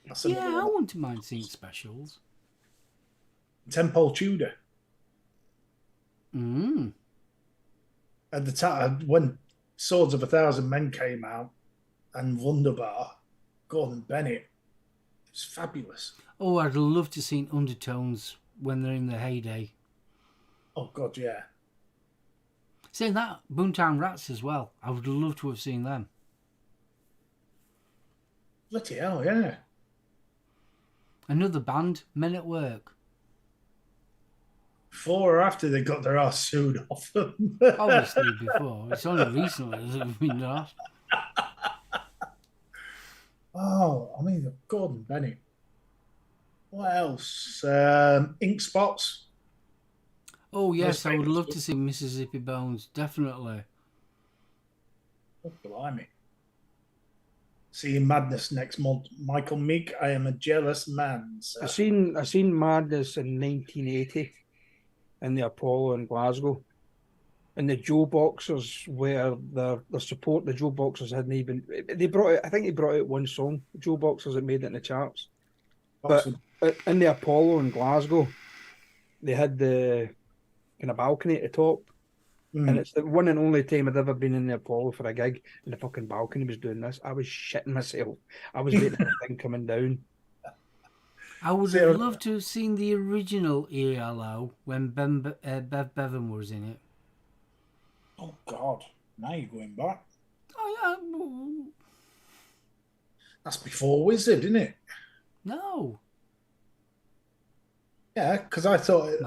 I wouldn't mind seeing Specials. Temple Tudor. At the time, when Swords of a Thousand Men came out and Wunderbar, Gordon Bennett It's fabulous. Oh, I'd love to see Undertones when they're in their heyday. Oh God, yeah. Saying that, Boomtown Rats as well. I would love to have seen them. Bloody hell, yeah. Another band, Men at Work. Before or after they got their ass sued off them. Obviously before. It's only recently that we've been asked. Oh, I mean, Gordon Bennett. What else? Ink Spots. Oh, yes, Those I would famous love to see Mississippi Bones. Definitely. Oh, blimey. Seeing Madness next month. Michael Meek, I am a jealous man. I seen Madness in 1980 in the Apollo in Glasgow. And the Joe Boxers, where the support the Joe Boxers hadn't even they brought out, I think they brought out one song, Joe Boxers, that made it in the charts. But in the Apollo in Glasgow, they had the kind of balcony at the top. And it's the one and only time I'd ever been in the Apollo for a gig, and the fucking balcony was doing this. I was shitting myself. I was waiting for the thing coming down. I would have loved to have seen the original ELO when Bev Bevan was in it. Oh, God. Now you're going back. Oh, yeah. That's before Wizard, isn't it? No. Yeah, because I thought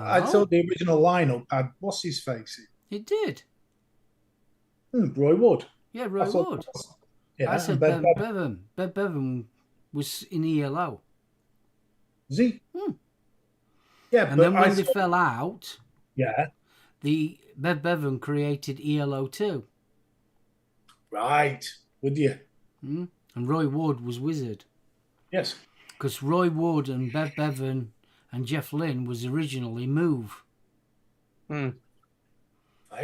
the original lineup had what's his face in. It did. Roy Wood. Yeah, Roy Wood. Yeah, I said Bev Bevan. Bev Bevan was in ELO. Is he? Yeah, and then when they fell out, the Bev Bevan created ELO 2. Right, would you? And Roy Wood was Wizard. Yes. Because Roy Wood and Bev Bevan and Jeff Lynne was originally Move. Fire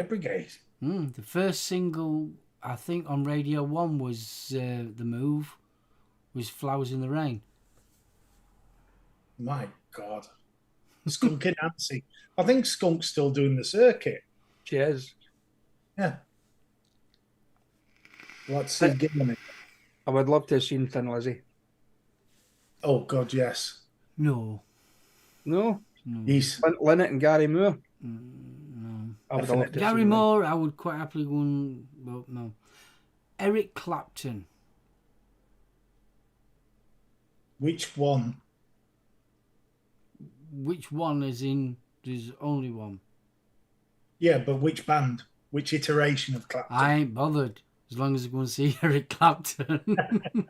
Brigade. The first single, I think, on Radio 1 was The Move, was Flowers in the Rain. My God. Skunk and Nancy. I think Skunk's still doing the circuit. She is. Yeah. Let's see. I would love to have seen Thin Lizzy. Oh, God, yes. No. Yes. Lynette and Gary Moore. No. I would love to Gary Moore, I would quite happily go and... Well, no. Eric Clapton. Which one? Which one is in... There's only one. Yeah, but which band? Which iteration of Clapton? I ain't bothered. As long as I go and see Eric Clapton.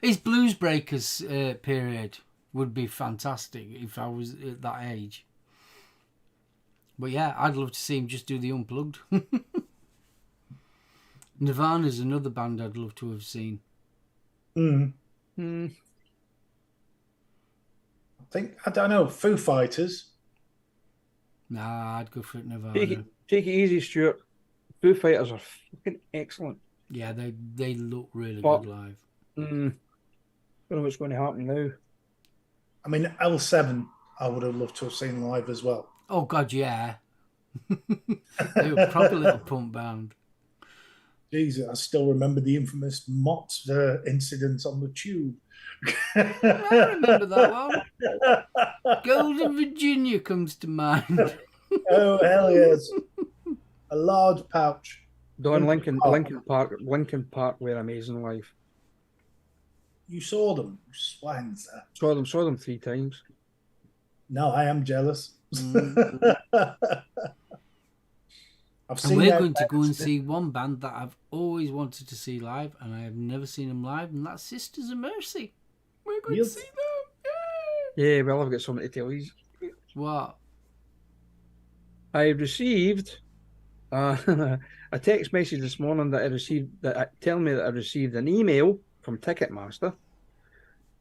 His Blues Breakers period would be fantastic if I was at that age. But yeah, I'd love to see him just do the Unplugged. Nirvana's another band I'd love to have seen. I don't know, Foo Fighters. Nah, I'd go for Nirvana. Take it easy, Stuart. Foo Fighters are fucking excellent. Yeah, they look really good live. I don't know what's going to happen now. I mean, L7, I would have loved to have seen live as well. Oh, God, yeah. They were a proper little punk band. Jesus, I still remember the infamous Mott incident on the tube. I remember that one. Golden Virginia comes to mind. Oh, hell yes. A large pouch. Don Lincoln Park were amazing live. You saw them, swans. Saw them 3 times. No, I am jealous. And we're going to go and see one band that I've always wanted to see live, and I have never seen them live, and that's Sisters of Mercy. We're going to see them. Yeah, well, I've got something to tell you. What? I received a text message this morning telling me that I received an email from Ticketmaster.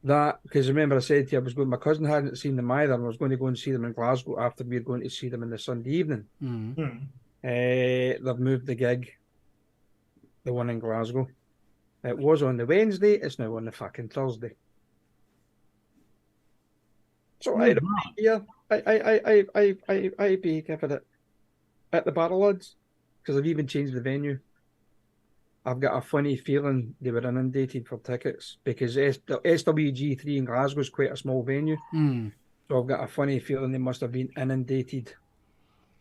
Because remember I said to you my cousin hadn't seen them either, and I was going to go and see them in Glasgow after we were going to see them on the Sunday evening. They've moved the gig, the one in Glasgow. It was on the Wednesday, it's now on the fucking Thursday. So I be giving it at the Barrel Odds, because I've even changed the venue. I've got a funny feeling they were inundated for tickets because the SWG3 in Glasgow is quite a small venue. So I've got a funny feeling they must have been inundated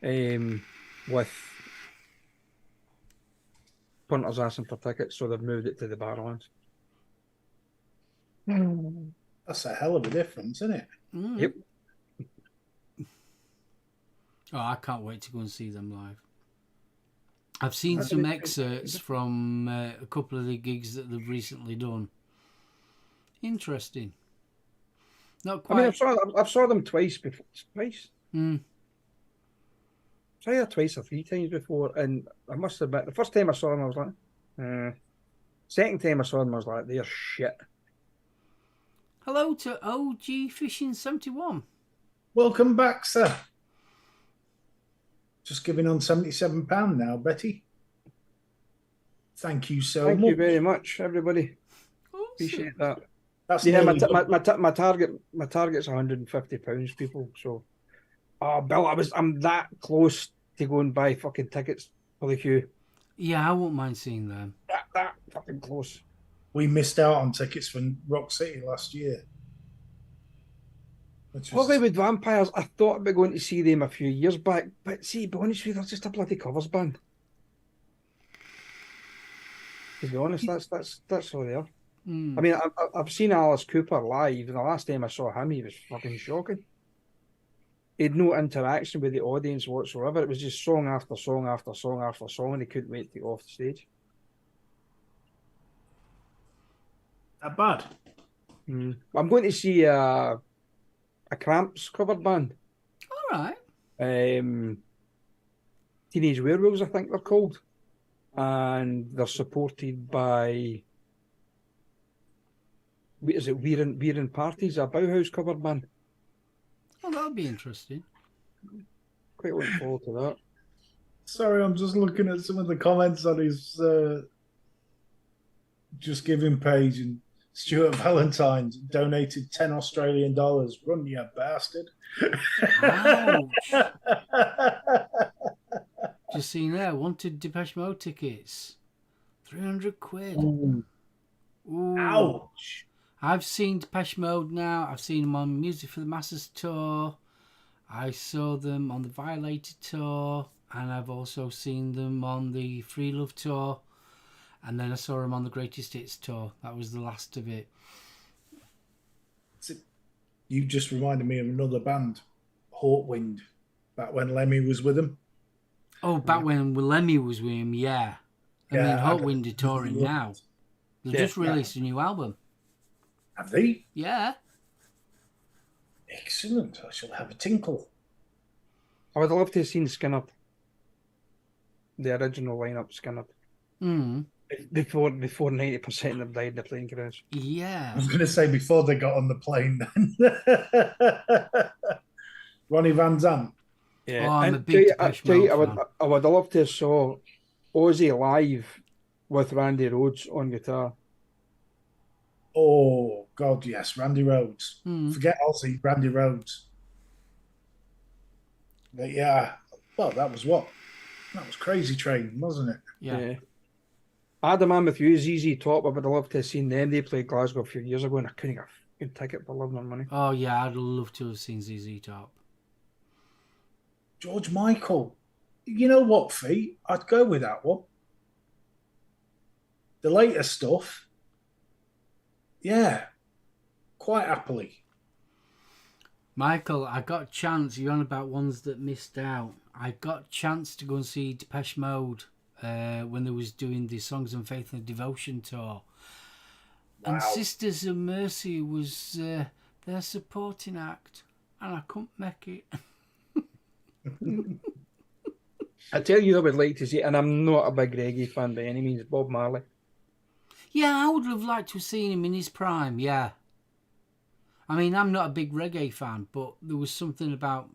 with punters asking for tickets, so they've moved it to the Barrowlands. That's a hell of a difference, isn't it? Yep. Oh, I can't wait to go and see them live. I've seen some excerpts from a couple of the gigs that they've recently done. Interesting. Not quite. I mean, I've saw them twice before. Twice? Saw them twice or 3 times before, and I must admit, the first time I saw them, I was like, second time I saw them, I was like, they're shit. Hello to OG Fishing 71. Welcome back, sir. Just giving on £77 now, Betty. Thank you so much. Thank you very much, everybody. Awesome. Appreciate that. That's Yeah, nearly my target's £150, people. So, Bill, I'm that close to go and buy fucking tickets for the queue. Yeah, I won't mind seeing them. That fucking close. We missed out on tickets for Rock City last year. Probably with Vampires, I thought I'd be going to see them a few years back, but see, be honest with you, they're just a bloody covers band. To be honest, that's all they are. I mean, I've seen Alice Cooper live, and the last time I saw him, he was fucking shocking. He had no interaction with the audience whatsoever. It was just song after song after song after song, and he couldn't wait to get off the stage. That bad? I'm going to see a Cramps cover band. All right. Teenage Werewolves, I think they're called. And they're supported by... Is it We're in Parties, a Bauhaus cover band. Oh, that'll be interesting. Quite looking forward to that. Sorry, I'm just looking at some of the comments on his Just Giving page, and Stuart Valentine donated $10 Run, you bastard. Ouch. Just seen there, wanted Depeche Mode tickets. 300 quid. Ooh. Ooh. Ouch. I've seen Depeche Mode now. I've seen them on Music for the Masses tour. I saw them on the Violated tour. And I've also seen them on the Free Love tour. And then I saw them on the Greatest Hits tour. That was the last of it. You just reminded me of another band, Hawkwind, back when Lemmy was with them. Oh, back when Lemmy was with him, yeah. I mean, Hawkwind are touring now. They just released a new album. Have they? Yeah. Excellent. I shall have a tinkle. I would love to have seen Skinner. The original lineup, Skinner. Before 90% of them died in the plane crash. Yeah. I was going to say before they got on the plane then. Ronnie Van Zant. Yeah. Oh, I'm a big Depeche Mode fan. I would love to have saw Ozzy live with Randy Rhoads on guitar. Oh, God, yes. Randy Rhoads. Forget Ozzy, Randy Rhoads. But yeah, well, that was Crazy Train, wasn't it? Yeah. I had a man with you, ZZ Top. I would have loved to have seen them. They played Glasgow a few years ago, and I couldn't get a fucking ticket for love nor money. Oh, yeah, I'd love to have seen ZZ Top. George Michael. You know what, Fee? I'd go with that one. The later stuff, yeah, quite happily. Michael, I got a chance. You're on about ones that missed out. I got a chance to go and see Depeche Mode when they was doing the Songs of Faith and Devotion tour. Wow. And Sisters of Mercy was their supporting act, and I couldn't make it. I tell you, I would like to see, and I'm not a big reggae fan by any means, Bob Marley. Yeah, I would have liked to have seen him in his prime, yeah. I mean, I'm not a big reggae fan, but there was something about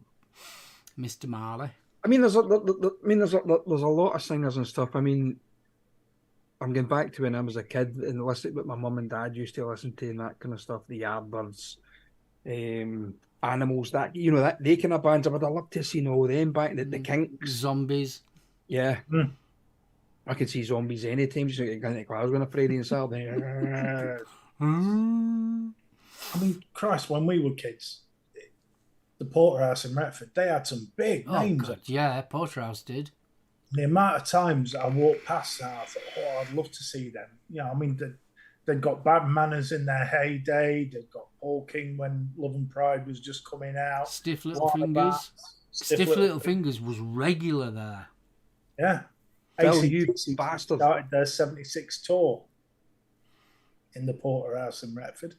Mr. Marley. I mean, there's a lot of singers and stuff. I mean, I'm going back to when I was a kid and listening what my mum and dad used to listen to and that kind of stuff. The Yardbirds, Animals, that they kind of bands. I would have loved to have seen all them back. The Kinks, Zombies. yeah. I could see zombies anytime. Just like going to Glasgow on a Friday and Saturday. I mean, Christ, when we were kids, the Porterhouse in Retford, they had some big Oh names. God, yeah, Porterhouse did. The amount of times I walked past that, I thought, oh, I'd love to see them. You know, I mean, they've got Bad Manners in their heyday. They've got Paul King when Love and Pride was just coming out. Stiff Little Fingers. Stiff Little Fingers was regular there. Yeah. Phil, you AC/DC bastard. started their 76 tour in the Porterhouse in Retford.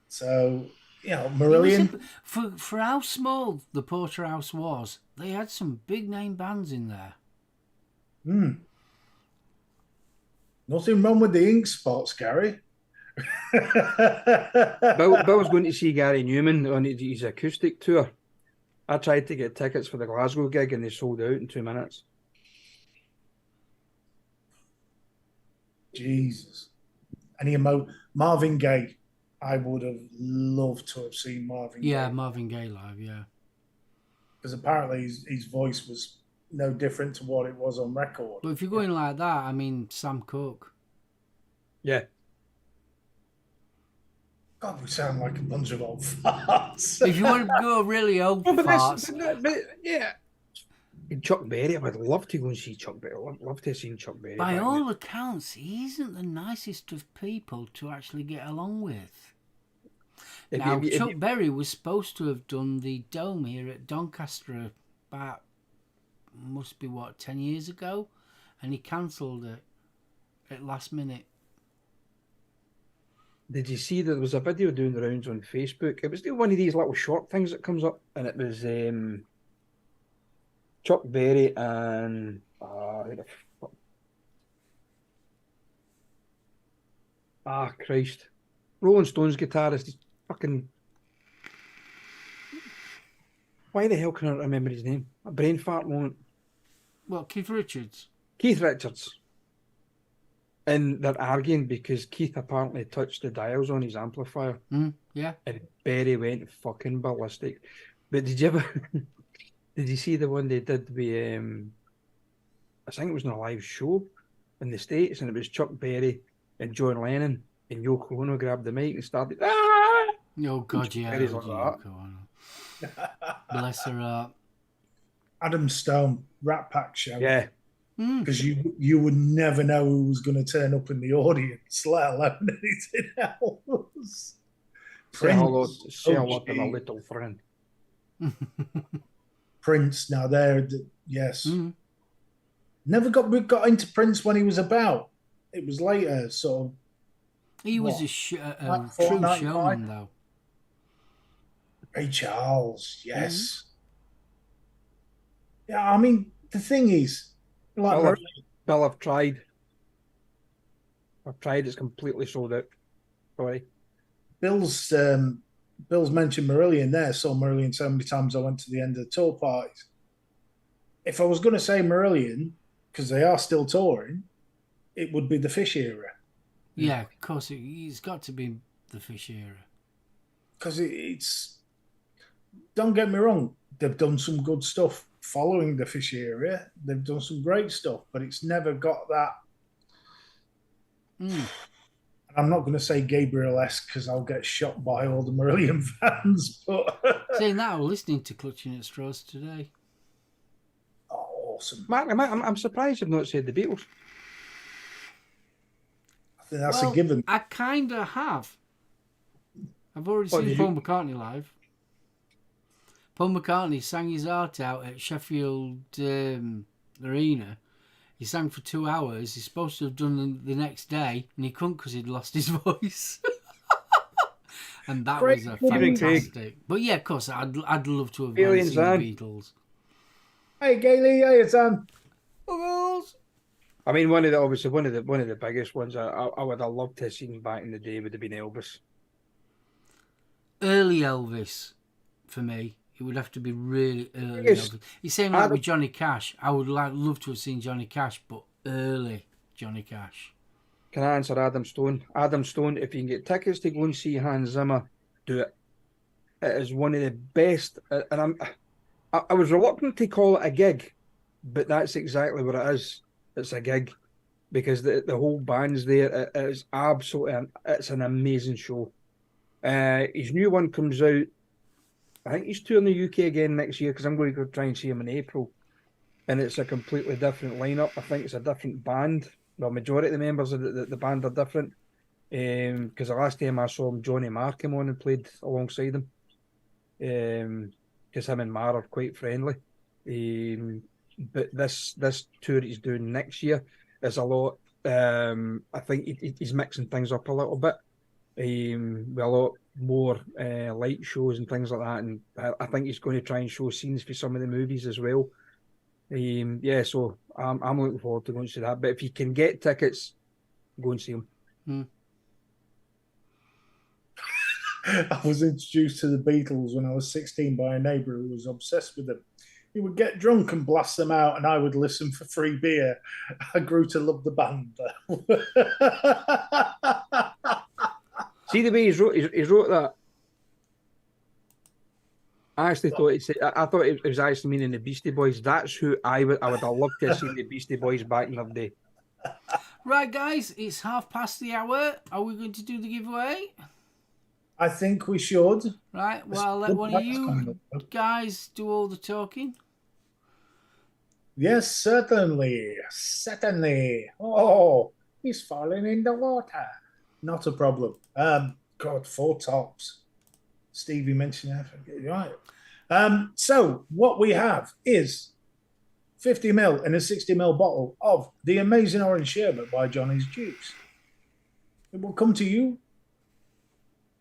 So, you know, Marillion. For how small the Porterhouse was, they had some big name bands in there. Nothing wrong with the ink spots, Gary. Bill was going to see Gary Newman on his acoustic tour. I tried to get tickets for the Glasgow gig and they sold out in 2 minutes. Jesus. And Marvin Gaye. I would have loved to have seen Marvin Gaye. Yeah, Marvin Gaye live, yeah. Because apparently his voice was no different to what it was on record. But if you're going like that, I mean, Sam Cooke. Yeah. God, we sound like a bunch of old farts. If you want to go really old farts. But yeah. Chuck Berry, I would love to go and see Chuck Berry. I'd love to have seen Chuck Berry. By all accounts, he isn't the nicest of people to actually get along with. Now, Chuck Berry was supposed to have done the Dome here at Doncaster about, must be 10 years ago? And he cancelled it at last minute. Did you see that there was a video doing the rounds on Facebook? It was one of these little short things that comes up, and it was Chuck Berry and Christ, Rolling Stones guitarist. He's fucking. Why the hell can I not remember his name? A brain fart moment. Well, Keith Richards. Keith Richards. And they're arguing because Keith apparently touched the dials on his amplifier. Yeah. And Berry went fucking ballistic. But did you ever did you see the one they did with I think it was in a live show in the States, and it was Chuck Berry and John Lennon and Yoko Ono grabbed the mic and started Oh God, yeah. Berry's like that. Bless her heart. Adam Stone, Rat Pack show. Yeah. Because you would never know who was going to turn up in the audience, let alone anything else. Say hello to my little friend. Prince, now there, yes. Never got into Prince when he was about. It was later, sort of. He was a true showman, though. Ray Charles, yes. Yeah, I mean, the thing is, like, Bill, I've tried. It's completely sold out. Sorry. Bill's mentioned Marillion there. Saw Marillion so many times I went to the end of the tour parties. If I was going to say Marillion, because they are still touring, it would be the Fish era. Yeah, of course. It's got to be the Fish era. Because it's... Don't get me wrong. They've done some good stuff following the Fish era. They've done some great stuff, but it's never got that... I'm not going to say Gabriel-esque because I'll get shot by all the Marillion fans. But saying that, I was listening to Clutching at Straws today. Oh, awesome! Mark, I'm surprised you've not said the Beatles. I think that's a given. I kind of have. I've already seen Paul McCartney live. Paul McCartney sang his heart out at Sheffield Arena. He sang for 2 hours. He's supposed to have done the next day, and he couldn't because he'd lost his voice. And that was a fantastic. But yeah, of course, I'd love to have seen the Beatles. Hey, Gailey, hey, son. I mean, one of the biggest ones I would have loved to have seen back in the day would have been Elvis. Early Elvis, for me. It would have to be really early. Elvis. He's saying like with Johnny Cash. I would love to have seen Johnny Cash, but early Johnny Cash. Can I answer Adam Stone? Adam Stone, if you can get tickets to go and see Hans Zimmer, do it. It is one of the best. And I was reluctant to call it a gig, but that's exactly what it is. it's a gig because the whole band's there. It is absolutely it's an amazing show. His new one comes out. I think he's touring the UK again next year because I'm going to go try and see him in April. And it's a completely different lineup. I think it's a different band. The majority of the members of the band are different. Because the last time I saw him, Johnny Marr came on and played alongside him. Because him and Marr are quite friendly. But this tour he's doing next year is a lot. I think he's mixing things up a little bit. With a lot more light shows and things like that. And I think he's going to try and show scenes for some of the movies as well. So I'm looking forward to going to see that. But if you can get tickets, go and see him. I was introduced to the Beatles when I was 16 by a neighbour who was obsessed with them. He would get drunk and blast them out, and I would listen for free beer. I grew to love the band. See the way he's wrote that? I actually thought I thought it was actually meaning the Beastie Boys. That's who I would have loved to have seen the Beastie Boys back in the day. Right, guys, it's 1:30 the hour. Are we going to do the giveaway? I think we should. Right, well, I'll let one of you guys do all the talking. Yes, certainly. Certainly. Oh, he's falling in the water. Not a problem. God, 4 tops. Stevie mentioned that. Right. So what we have is 50ml in a 60ml bottle of the amazing orange sherbet by Johnny's Juice. It will come to you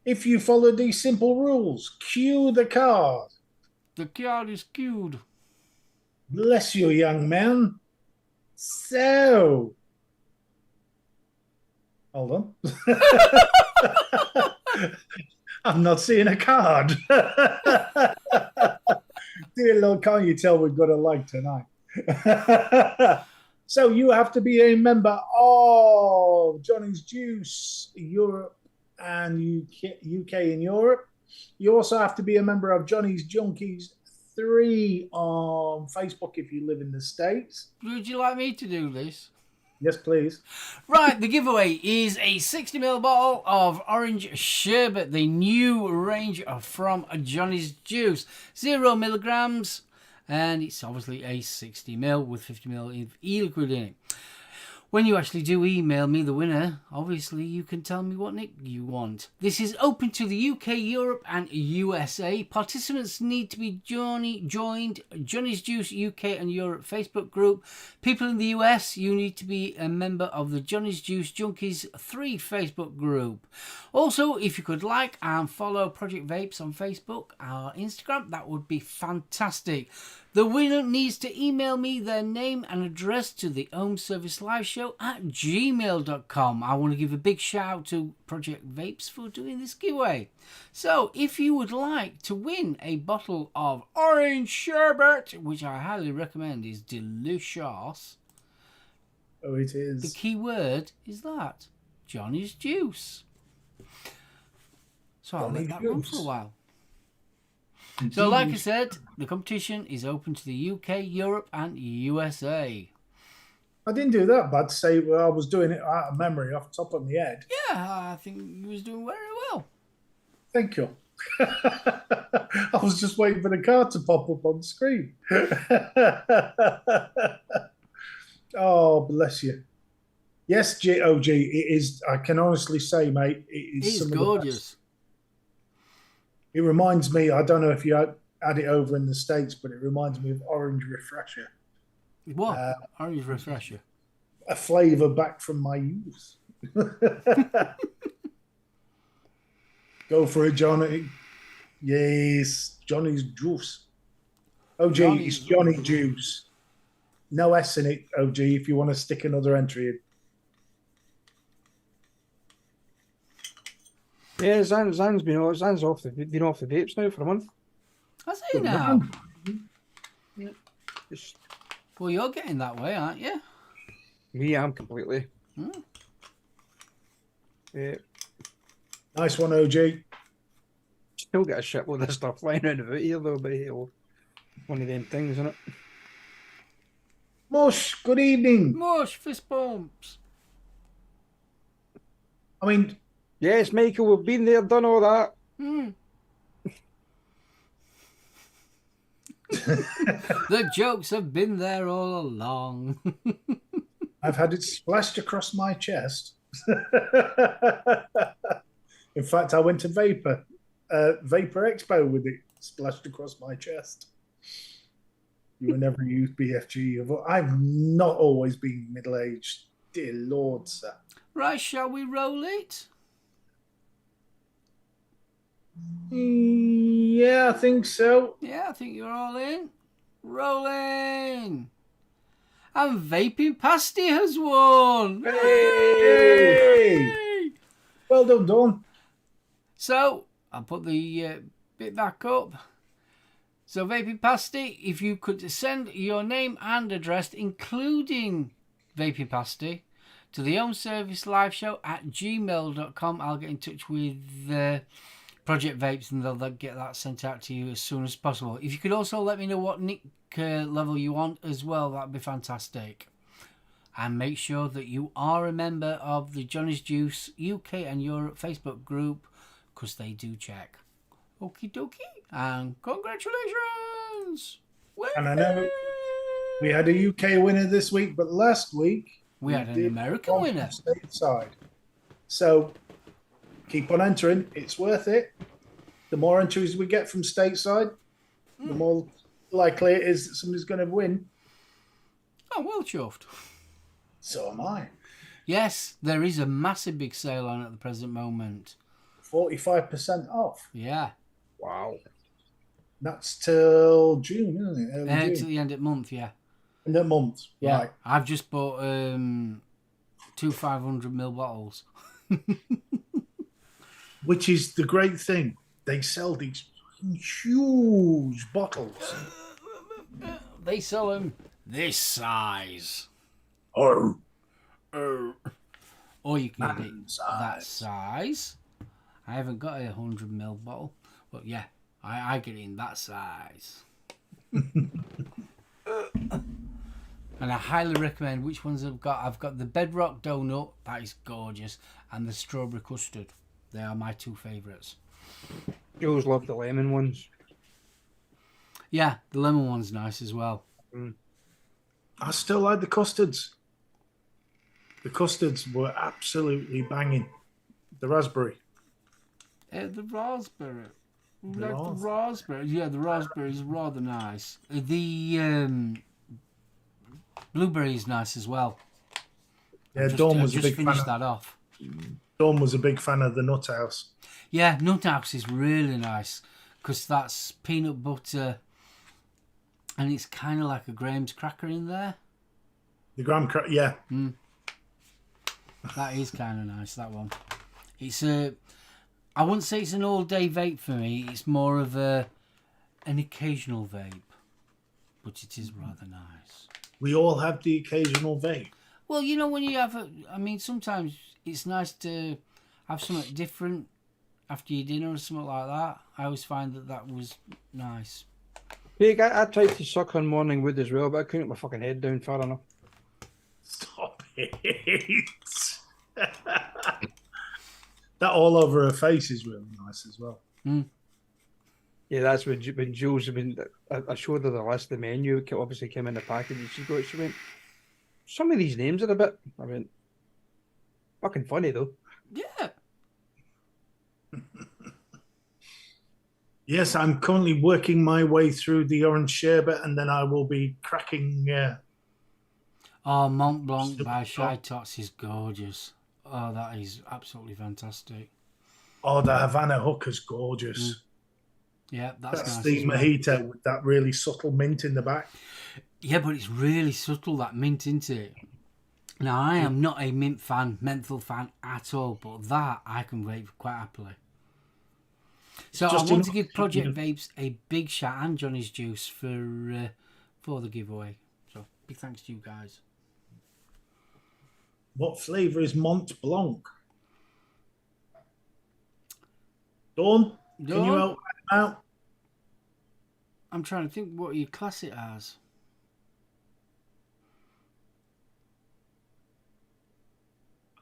if you follow these simple rules. Cue the card. The card is cued. Bless you, young man. So, hold on. I'm not seeing a card. Dear Lord, can't you tell we've got a like tonight? So you have to be a member of Johnny's Juice Europe and UK in Europe. You also have to be a member of Johnny's Junkies 3 on Facebook if you live in the States. Would you like me to do this? Yes, please. Right, the giveaway is a 60ml bottle of orange sherbet, the new range from Johnny's Juice. 0 milligrams, and it's obviously a 60ml with 50ml of e-liquid in it. When you actually do email me the winner, obviously you can tell me what nick you want. This is open to the UK, Europe and USA. Participants need to be joined Johnny's Juice UK and Europe Facebook group. People in the US, you need to be a member of the Johnny's Juice Junkies 3 Facebook group. Also, if you could like and follow Project Vapes on Facebook or Instagram, that would be fantastic. The winner needs to email me their name and address to the Home Service Live Show at gmail.com. I want to give a big shout out to Project Vapes for doing this giveaway. So if you would like to win a bottle of orange sherbet, which I highly recommend is delicious. Oh, it is. The key word is that, Johnny's Juice. So I'll let that run for a while. So, like I said, the competition is open to the UK, Europe, and USA. I didn't do that bad to say I was doing it out of memory off the top of my head. Yeah, I think you was doing very well. Thank you. I was just waiting for the card to pop up on the screen. Oh, bless you. Yes, GOG, it is. I can honestly say, mate, it is gorgeous. It reminds me, I don't know if you had it over in the States, but it reminds me of Orange Refresher. What? Orange Refresher? A flavour back from my youth. Go for it, Johnny. Yes, Johnny's Juice. OG, it's Johnny Juice. No S in it, OG, if you want to stick another entry in. Yeah, Zan's been off the vapes now for a month. Has he now? Yeah. Well, you're getting that way, aren't you? Me, I'm completely. Yeah. Nice one, OG. Still got a shitload of stuff lying around about here though, but one of them things, isn't it? Mush, good evening. Mush, fist bumps. I mean, Yes, Michael, we've been there, done all that. The jokes have been there all along. I've had it splashed across my chest. In fact, I went to Vapor Expo with it splashed across my chest. You were never used BFG. I've not always been middle-aged. Dear Lord, sir. Right, shall we roll it? Yeah, I think so. Yeah, I think you're all in. Rolling. And Vaping Pasty has won. Hey! Well done, Dawn. So, I'll put the bit back up. So, Vaping Pasty, if you could send your name and address, including Vaping Pasty, to the Home Service Live Show at gmail.com. I'll get in touch with Project Vapes and they'll get that sent out to you as soon as possible. If you could also let me know what nick level you want as well, that'd be fantastic. And make sure that you are a member of the Johnny's Juice UK and Europe Facebook group, because they do check. Okie dokie, and congratulations! And I know we had a UK winner this week, but last week we had an American winner. Stateside. So keep on entering. It's worth it. The more entries we get from stateside, the more likely it is that somebody's going to win. Oh, well chuffed. So am I. Yes, there is a massive big sale on at the present moment. 45% off. Yeah. Wow. That's till June, isn't it? Early To June. the end of the month, yeah. In the month, Yeah. right. I've just bought 2 500ml bottles. Which is the great thing. They sell these huge bottles. They sell them this size. Oh, Or you can get it size. that size. I haven't got a 100ml bottle, but yeah, I get it in that size. And I highly recommend which ones I've got. I've got the Bedrock Donut, that is gorgeous, and the Strawberry Custard. They are my two favourites. Jules loved the lemon ones. Yeah, the lemon one's nice as well. I still like the custards. The custards were absolutely banging. The raspberry. The raspberry. The The raspberry. Yeah, the raspberry is rather nice. The blueberry is nice as well. Yeah, Dawn was a just big fan. finished that off. Dawn was a big fan of the Nut House. Yeah, Nut House is really nice because that's peanut butter and it's kind of like a Graham's cracker in there. The graham cracker, yeah. That is kind of nice, that one. It's I wouldn't say it's an all-day vape for me. It's more of an occasional vape, but it is rather nice. We all have the occasional vape. Well, you know, when you have sometimes it's nice to have something different after your dinner or something like that. I always find that was nice. Craig, I tried to suck on morning wood as well, but I couldn't get my fucking head down far enough. Stop it. That all over her face is really nice as well. Yeah, that's when Jules, I showed her the list, the menu, it obviously came in the package, and she went, some of these names are a bit, I went, fucking funny though. Yeah. Yes, I'm currently working my way through the orange sherbet, and then I will be cracking. Oh, Mont Blanc by Shy Tots is gorgeous. Oh, that is absolutely fantastic. Oh, the Havana Hooker's gorgeous. Yeah, that's That's nice. the mojito with that really subtle mint in the back. Yeah, but it's really subtle, that mint, isn't it? Now, I am not a menthol fan at all, but that I can vape quite happily. So I want to give Project Vapes a big shout and Johnny's Juice for the giveaway. So big thanks to you guys. What flavour is Mont Blanc? Dawn, can you help out? I'm trying to think what you class it as.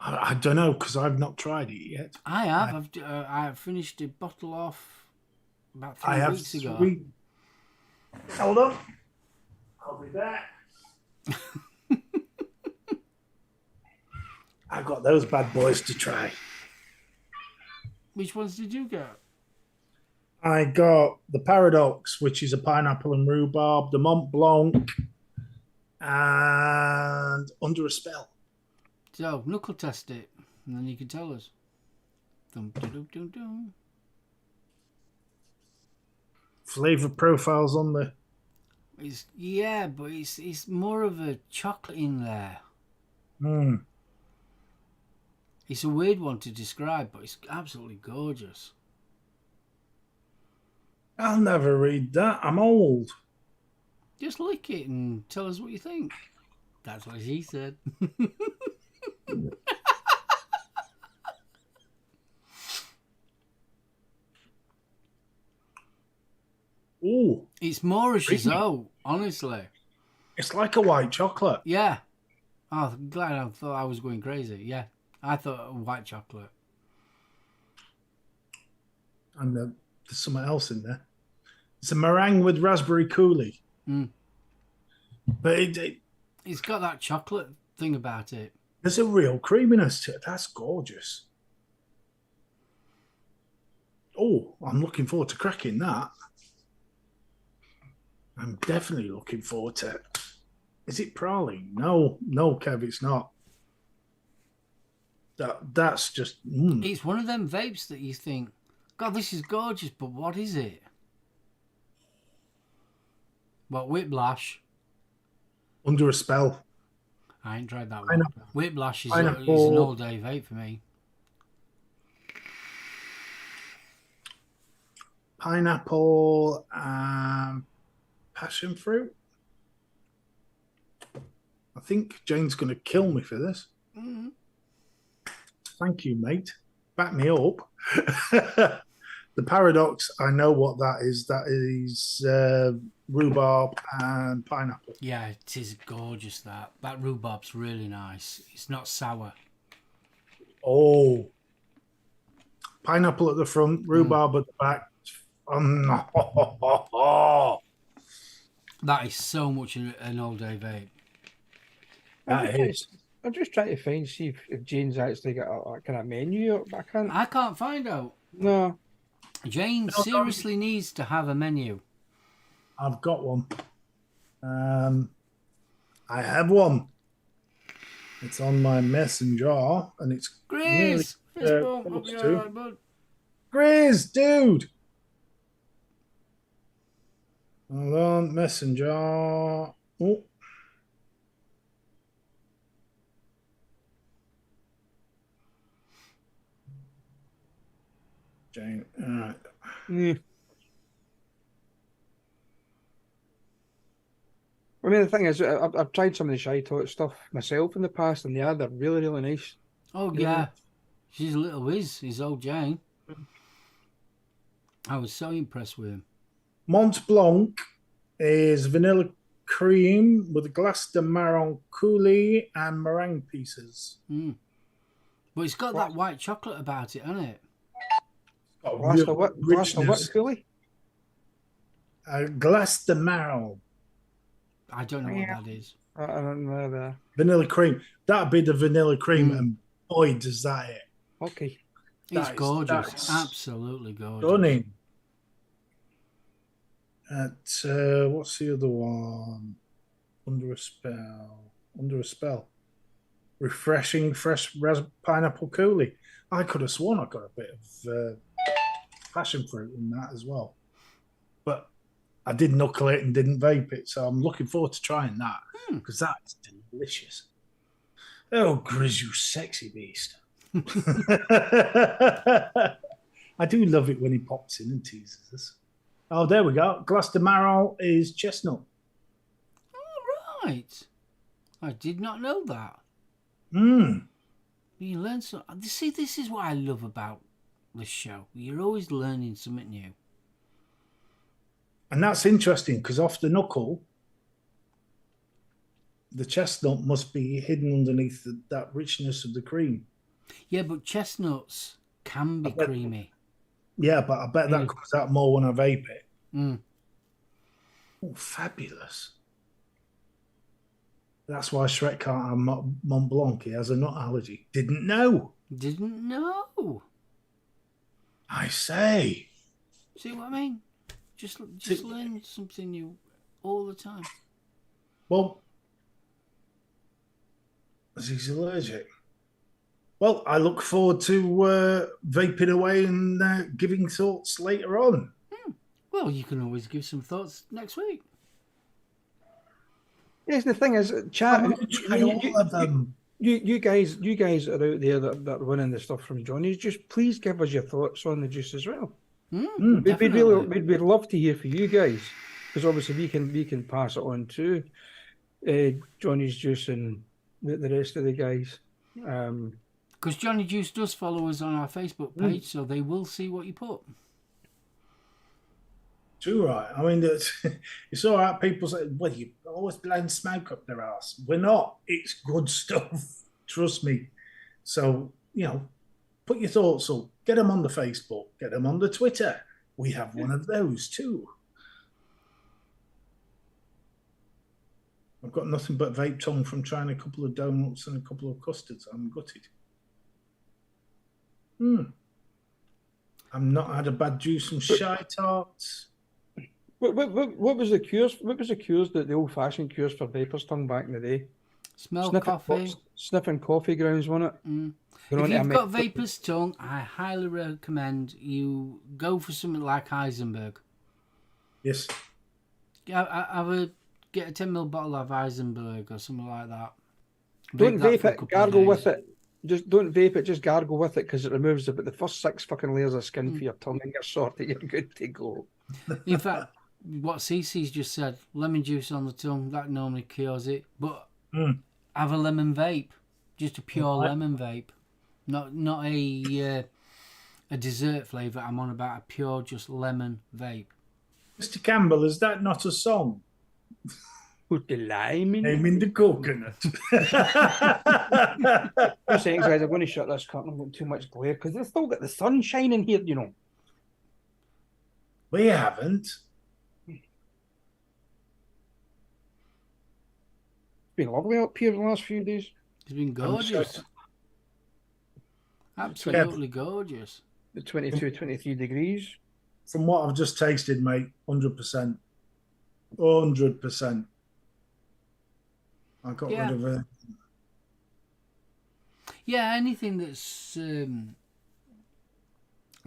I don't know because I've not tried it yet. I have. I finished a bottle off about I 3 have weeks ago. 3. Hold on. I'll be back. I've got those bad boys to try. Which ones did you get? I got the Paradox, which is a pineapple and rhubarb, the Mont Blanc, and Under a Spell. So, knuckle test it, and then you can tell us. Dum, dum, dum, dum, dum. Flavor profiles on the. But it's more of a chocolate in there. Mm. It's a weird one to describe, but it's absolutely gorgeous. I'll never read that. I'm old. Just lick it and tell us what you think. That's what she said. Ooh, It's more a Chazot, honestly. it's like a white chocolate. Yeah. Oh, I'm glad I thought I was going crazy. Yeah. I thought white chocolate. And there's something else in there. It's a meringue with raspberry coulis. Mm. But It's got that chocolate thing about it. there's a real creaminess to it. That's gorgeous. Oh, I'm looking forward to cracking that. I'm definitely looking forward to it. Is it praline? No, Kev, it's not. That's just. It's one of them vapes that you think, God, this is gorgeous, but what is it? What, Whiplash? Under a Spell. I ain't tried that one. Pineapple. Whiplash is Pineapple. an all-day vape for me. Pineapple and passion fruit. I think Jane's going to kill me for this. Mm-hmm. Thank you, mate. Back me up. The Paradox, I know what that is. That is rhubarb and pineapple. Yeah, it is gorgeous, that. That rhubarb's really nice. It's not sour. Oh. Pineapple at the front, rhubarb at the back. That is so much an all-day vape. That is. I'm just trying to see if Jane's actually got a kind of menu up, but I can't. I can't find out. No. Jane seriously needs to have a menu. I've got one. I have one. It's on my messenger, and it's Grace! nearly, Hope you're to. all right, bud. Grizz, dude. Hold on, messenger. Oh. Jane, all right. I mean, the thing is, I've tried some of the Shy Tot stuff myself in the past, and they're really, really nice. Oh, yeah. She's a little whiz, his old Jane. I was so impressed with him. Mont Blanc is vanilla cream with a glace de marron coulis and meringue pieces. Mm. But it's got that white chocolate about it, hasn't it? Glass of what, Cooley? Glace de marron. I don't know what that is. I don't know that. Vanilla cream. That'd be the vanilla cream, and boy, does that it. Okay. It's gorgeous. Absolutely gorgeous. Stunning. What's the other one? Under a Spell. Refreshing fresh pineapple coulis. I could have sworn I got a bit of passion fruit in that as well. But I did knuckle it and didn't vape it, so I'm looking forward to trying that because that's delicious. Oh, Grizz, you sexy beast. I do love it when he pops in and teases us. Oh, there we go. Glace de marron is chestnut. All right. I did not know that. Mm. You learn something. See, this is what I love about the show. You're always learning something new. And that's interesting because off the knuckle, the chestnut must be hidden underneath that richness of the cream. Yeah, but chestnuts can be bet- creamy. Yeah, but I bet that comes out more when I vape it. Mm. Oh, fabulous. That's why Shrek can't have Mont Blanc. He has a nut allergy. Didn't know. Didn't know. I say. See what I mean? Just learn something new all the time. Well, he's allergic. Well, I look forward to vaping away and giving thoughts later on. Well, you can always give some thoughts next week. Yes, the thing is, chat. I'm going to try all of them. You guys are out there that are winning the stuff from Johnny. Just please give us your thoughts on the juice as well. We'd love to hear from you guys, because obviously we can pass it on to Johnny's juice and the rest of the guys. Because Johnny Juice does follow us on our Facebook page, so they will see what you put. Too right. I mean, it's all right. People say, well, you always blowing smoke up their ass. We're not. It's good stuff. Trust me. So, put your thoughts up. Get them on the Facebook. Get them on the Twitter. We have one of those too. I've got nothing but vape tongue from trying a couple of donuts and a couple of custards. I'm gutted. I've not had a bad juice from shy tarts. What was the cures? What was the cures that the old-fashioned cures for vapor's tongue back in the day? Sniffing coffee grounds, wasn't it? If you've got vapor's tongue, I highly recommend you go for something like Heisenberg. Yes. Get a 10ml bottle of Heisenberg or something like that. Don't vape it, gargle with it. Just don't vape it, just gargle with it, because it removes about the first 6 fucking layers of skin for your tongue and you're sorted, you're good to go. In fact, what Cece's just said, lemon juice on the tongue, that normally cures it. But have a lemon vape, just a pure lemon vape. Not a dessert flavour. I'm on about a pure just lemon vape. Mr. Campbell, is that not a song? Put the lime in. Lime in the coconut. 2 seconds, guys. I'm going to shut this curtain. I'm getting too much glare because they've still got the sun shining here, We haven't. It's been lovely up here the last few days. It's been gorgeous. Absolutely gorgeous. The 22, 23 degrees. From what I've just tasted, mate, 100%. 100%. I got rid of it. Yeah, anything that's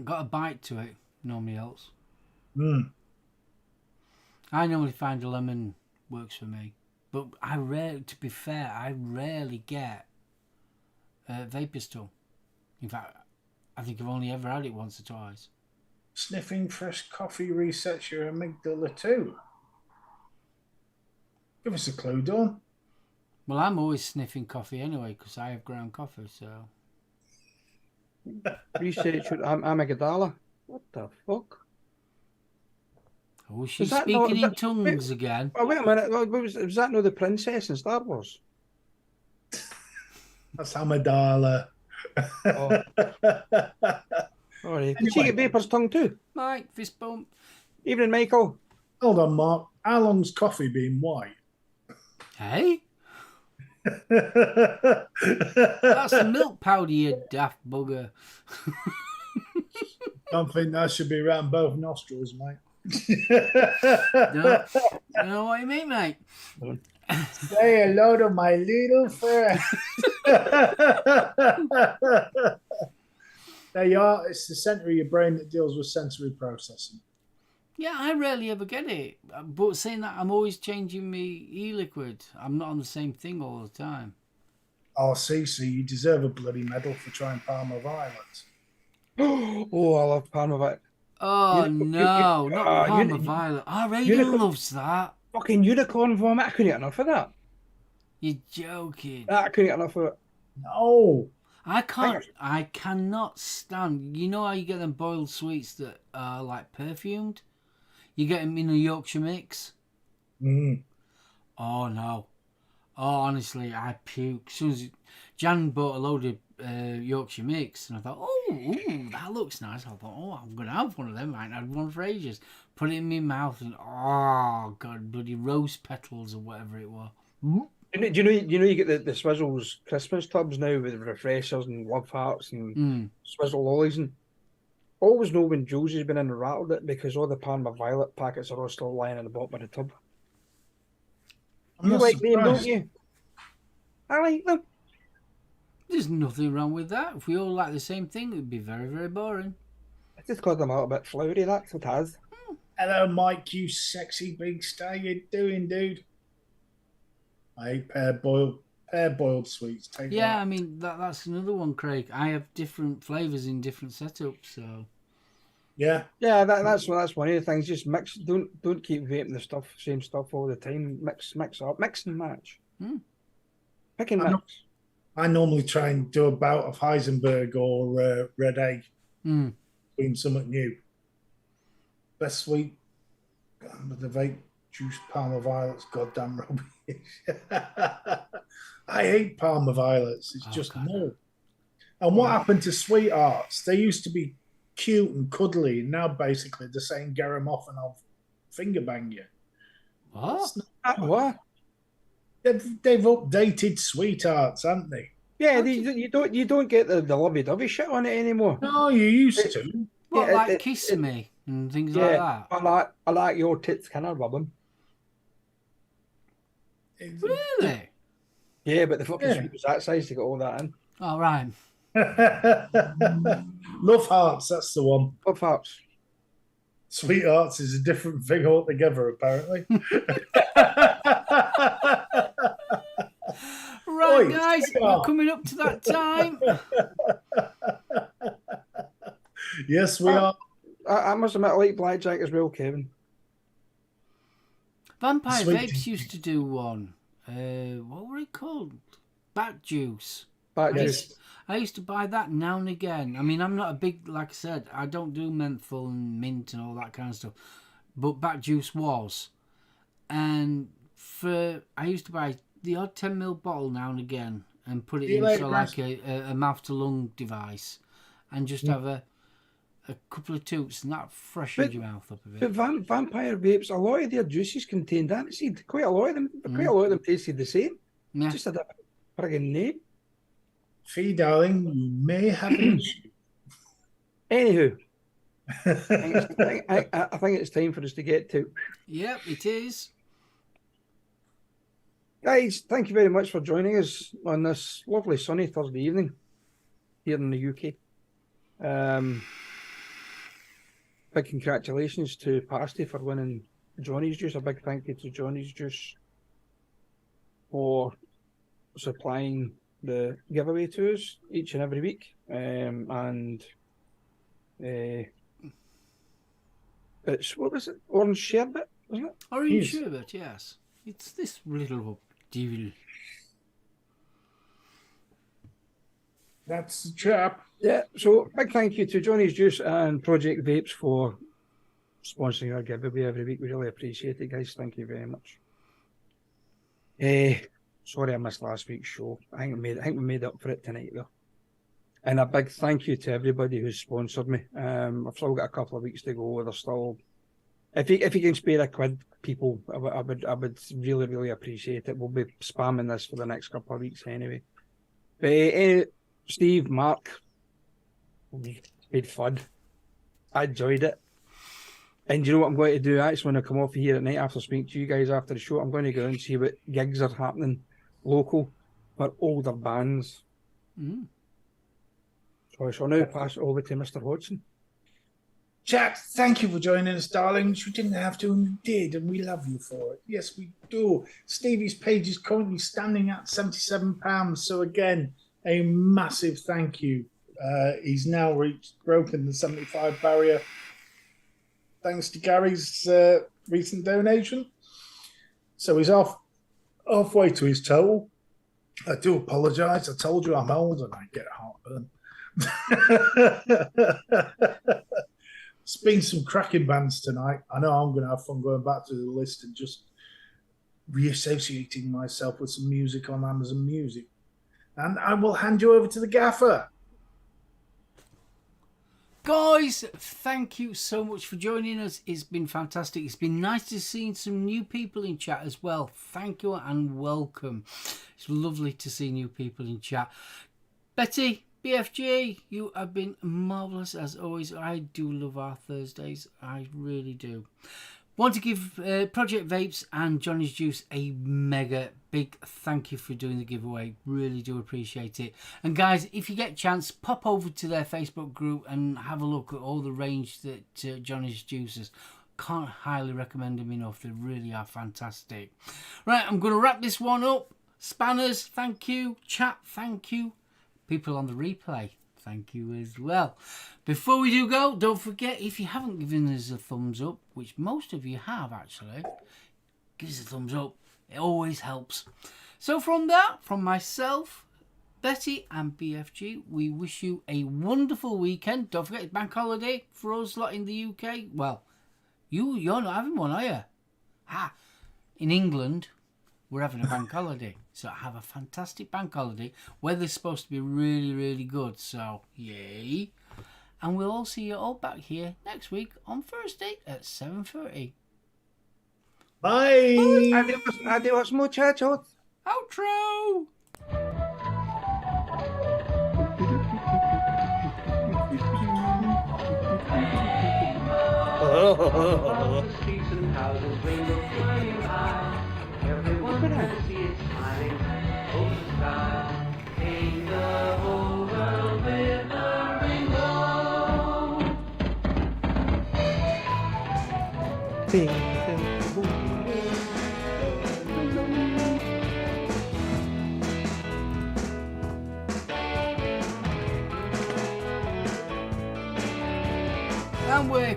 got a bite to it normally helps. I normally find a lemon works for me, but to be fair, I rarely get vapor's tongue. In fact, I think I've only ever had it once or twice. Sniffing fresh coffee resets your amygdala too. Give us a clue, Dawn. Well, I'm always sniffing coffee anyway because I have ground coffee, so. Research your amygdala. What the fuck? Oh, she's speaking in tongues again. Oh, wait a minute. Was that not the princess in Star Wars? That's amygdala. Oh. Sorry. Did she get vapor's tongue too? Mike, fist bump. Evening, Michael. Hold on, Mark. How long's coffee been white? Hey? That's the milk powder, you daft bugger. Don't think that should be around both nostrils, mate. No, I know what you mean, mate. Say hello to my little friend. There you are. It's the center of your brain that deals with sensory processing. Yeah, I rarely ever get it. But saying that, I'm always changing my e-liquid. I'm not on the same thing all the time. Oh, Cece, you deserve a bloody medal for trying Parma Violet. Oh, I love Parma Violet. Oh, no, not Parma Violet. Oh, Reagan loves that. Fucking unicorn vomit. I couldn't get enough of that. You're joking. I couldn't get enough of it. No. I cannot stand. You know how you get them boiled sweets that are like perfumed? You get them in a Yorkshire mix. Oh no. Oh, honestly, I puke. As soon as Jan bought a load of Yorkshire mix, and I thought, oh, ooh, that looks nice. I thought, oh, I'm gonna have one of them. I ain't had one for ages. Put it in my mouth, and oh god, bloody rose petals or whatever it was. You get the Swizzles Christmas tubs now with refreshers and love hearts and Swizzle lollies, and always know when Jules has been in and rattled it because all the Parma Violet packets are all still lying in the bottom of the tub. You like them, don't you? I like them. There's nothing wrong with that. If we all like the same thing, it would be very, very boring. It's just because I'm a little bit flowery, that's what it is. Hello, Mike, you sexy big star. You doing, dude? I hate pear boiled sweets. Take Yeah, that. I mean that's another one, Craig. I have different flavours in different setups, so Yeah. That's one of the things. Just mix. Don't keep vaping the same stuff all the time. Mix up, mix and match. Pick and mix. I normally try and do a bout of Heisenberg or Red Egg. Doing something new. Best sweet with the vape juice Parma Violets. Goddamn rubbish. I hate Parma Violets. It's just more. And what happened to Sweethearts? They used to be cute and cuddly, and now basically they're saying get them off and I'll finger bang you. What? What? They've updated Sweethearts, haven't they? Yeah, you don't get the lovey-dovey shit on it anymore. No, you used to. What, like Kiss Me and things like that? I like your tits kind of rubbing. Really? Yeah, but the fucking sweet was that size to get all that in. Oh, right. Love Hearts, that's the one. Love Hearts. Sweethearts is a different thing altogether, apparently. Right, guys, we're coming up to that time. Yes, we are. I must admit, I like Blackjack as well, Kevin. Vampire Vapes used to do one. What were it called? Bat Juice. I used to buy that now and again. I mean, I'm not a big, like I said, I don't do menthol and mint and all that kind of stuff. But Bat Juice was. And I used to buy the odd 10ml bottle now and again and put it into like a mouth-to-lung device and just have a couple of toots and that freshened your mouth up a bit. But Vampire Vapes, a lot of their juices contained aniseed. Quite a lot of them tasted the same. Yeah. Just had a friggin' name. Fee, darling, you may have an issue. Anywho, I think it's time for us to get to. Yep, it is. Guys, thank you very much for joining us on this lovely sunny Thursday evening here in the UK. Big congratulations to Pasty for winning Johnny's Juice. A big thank you to Johnny's Juice for supplying the giveaway to us each and every week. It's, what was it? Orange Sherbet, wasn't it? Orange Sherbet, yes. It's this little devil. That's the chap. Yeah, so big thank you to Johnny's Juice and Project Vapes for sponsoring our giveaway every week. We really appreciate it, guys. Thank you very much. Sorry I missed last week's show. I think we made up for it tonight, though. And a big thank you to everybody who's sponsored me. I've still got a couple of weeks to go. There's still, if you can spare a quid, people, I would really, really appreciate it. We'll be spamming this for the next couple of weeks anyway. But Steve, Mark, it's been fun. I enjoyed it. And you know what I'm going to do? Actually, when I come off here at night after speaking to you guys after the show, I'm going to go and see what gigs are happening local for older bands. So I shall now pass it over to Mr. Hodgson. Jack, thank you for joining us, darlings. You didn't have to, and you did, and we love you for it. Yes, we do. Stevie's page is currently standing at £77. So again, a massive thank you. He's now broken the 75 barrier, thanks to Gary's recent donation. So he's halfway to his total. I do apologise. I told you I'm old and I get heartburn. It's been some cracking bands tonight. I know I'm going to have fun going back to the list and just reassociating myself with some music on Amazon Music. and I will hand you over to the gaffer. Guys, thank you so much for joining us. It's been fantastic. It's been nice to see some new people in chat as well. Thank you and welcome. It's lovely to see new people in chat. Betty, BFG, you have been marvellous as always. I do love our Thursdays. I really do. Want to give Project Vapes and Johnny's Juice a mega big thank you for doing the giveaway. Really do appreciate it. And guys, if you get a chance, pop over to their Facebook group and have a look at all the range that Johnny's Juices. Can't highly recommend them enough. They really are fantastic. Right, I'm going to wrap this one up. Spanners, thank you. Chat, thank you. People on the replay, thank you as well. Before we do go, don't forget, if you haven't given us a thumbs up, which most of you have actually, give us a thumbs up. It always helps. So from myself, Betty and BFG, we wish you a wonderful weekend. Don't forget, it's bank holiday for us lot in the UK. Well, you're not having one, are you? In England, we're having a bank holiday. So have a fantastic bank holiday. Weather's supposed to be really, really good. So, yay. And we'll all see you all back here next week on Thursday at 7:30. Bye. Adios, muchachos. Outro. The streets and houses, rainbow flying high. Everyone can see it smiling over the sky. Paint the whole world with a rainbow. And we're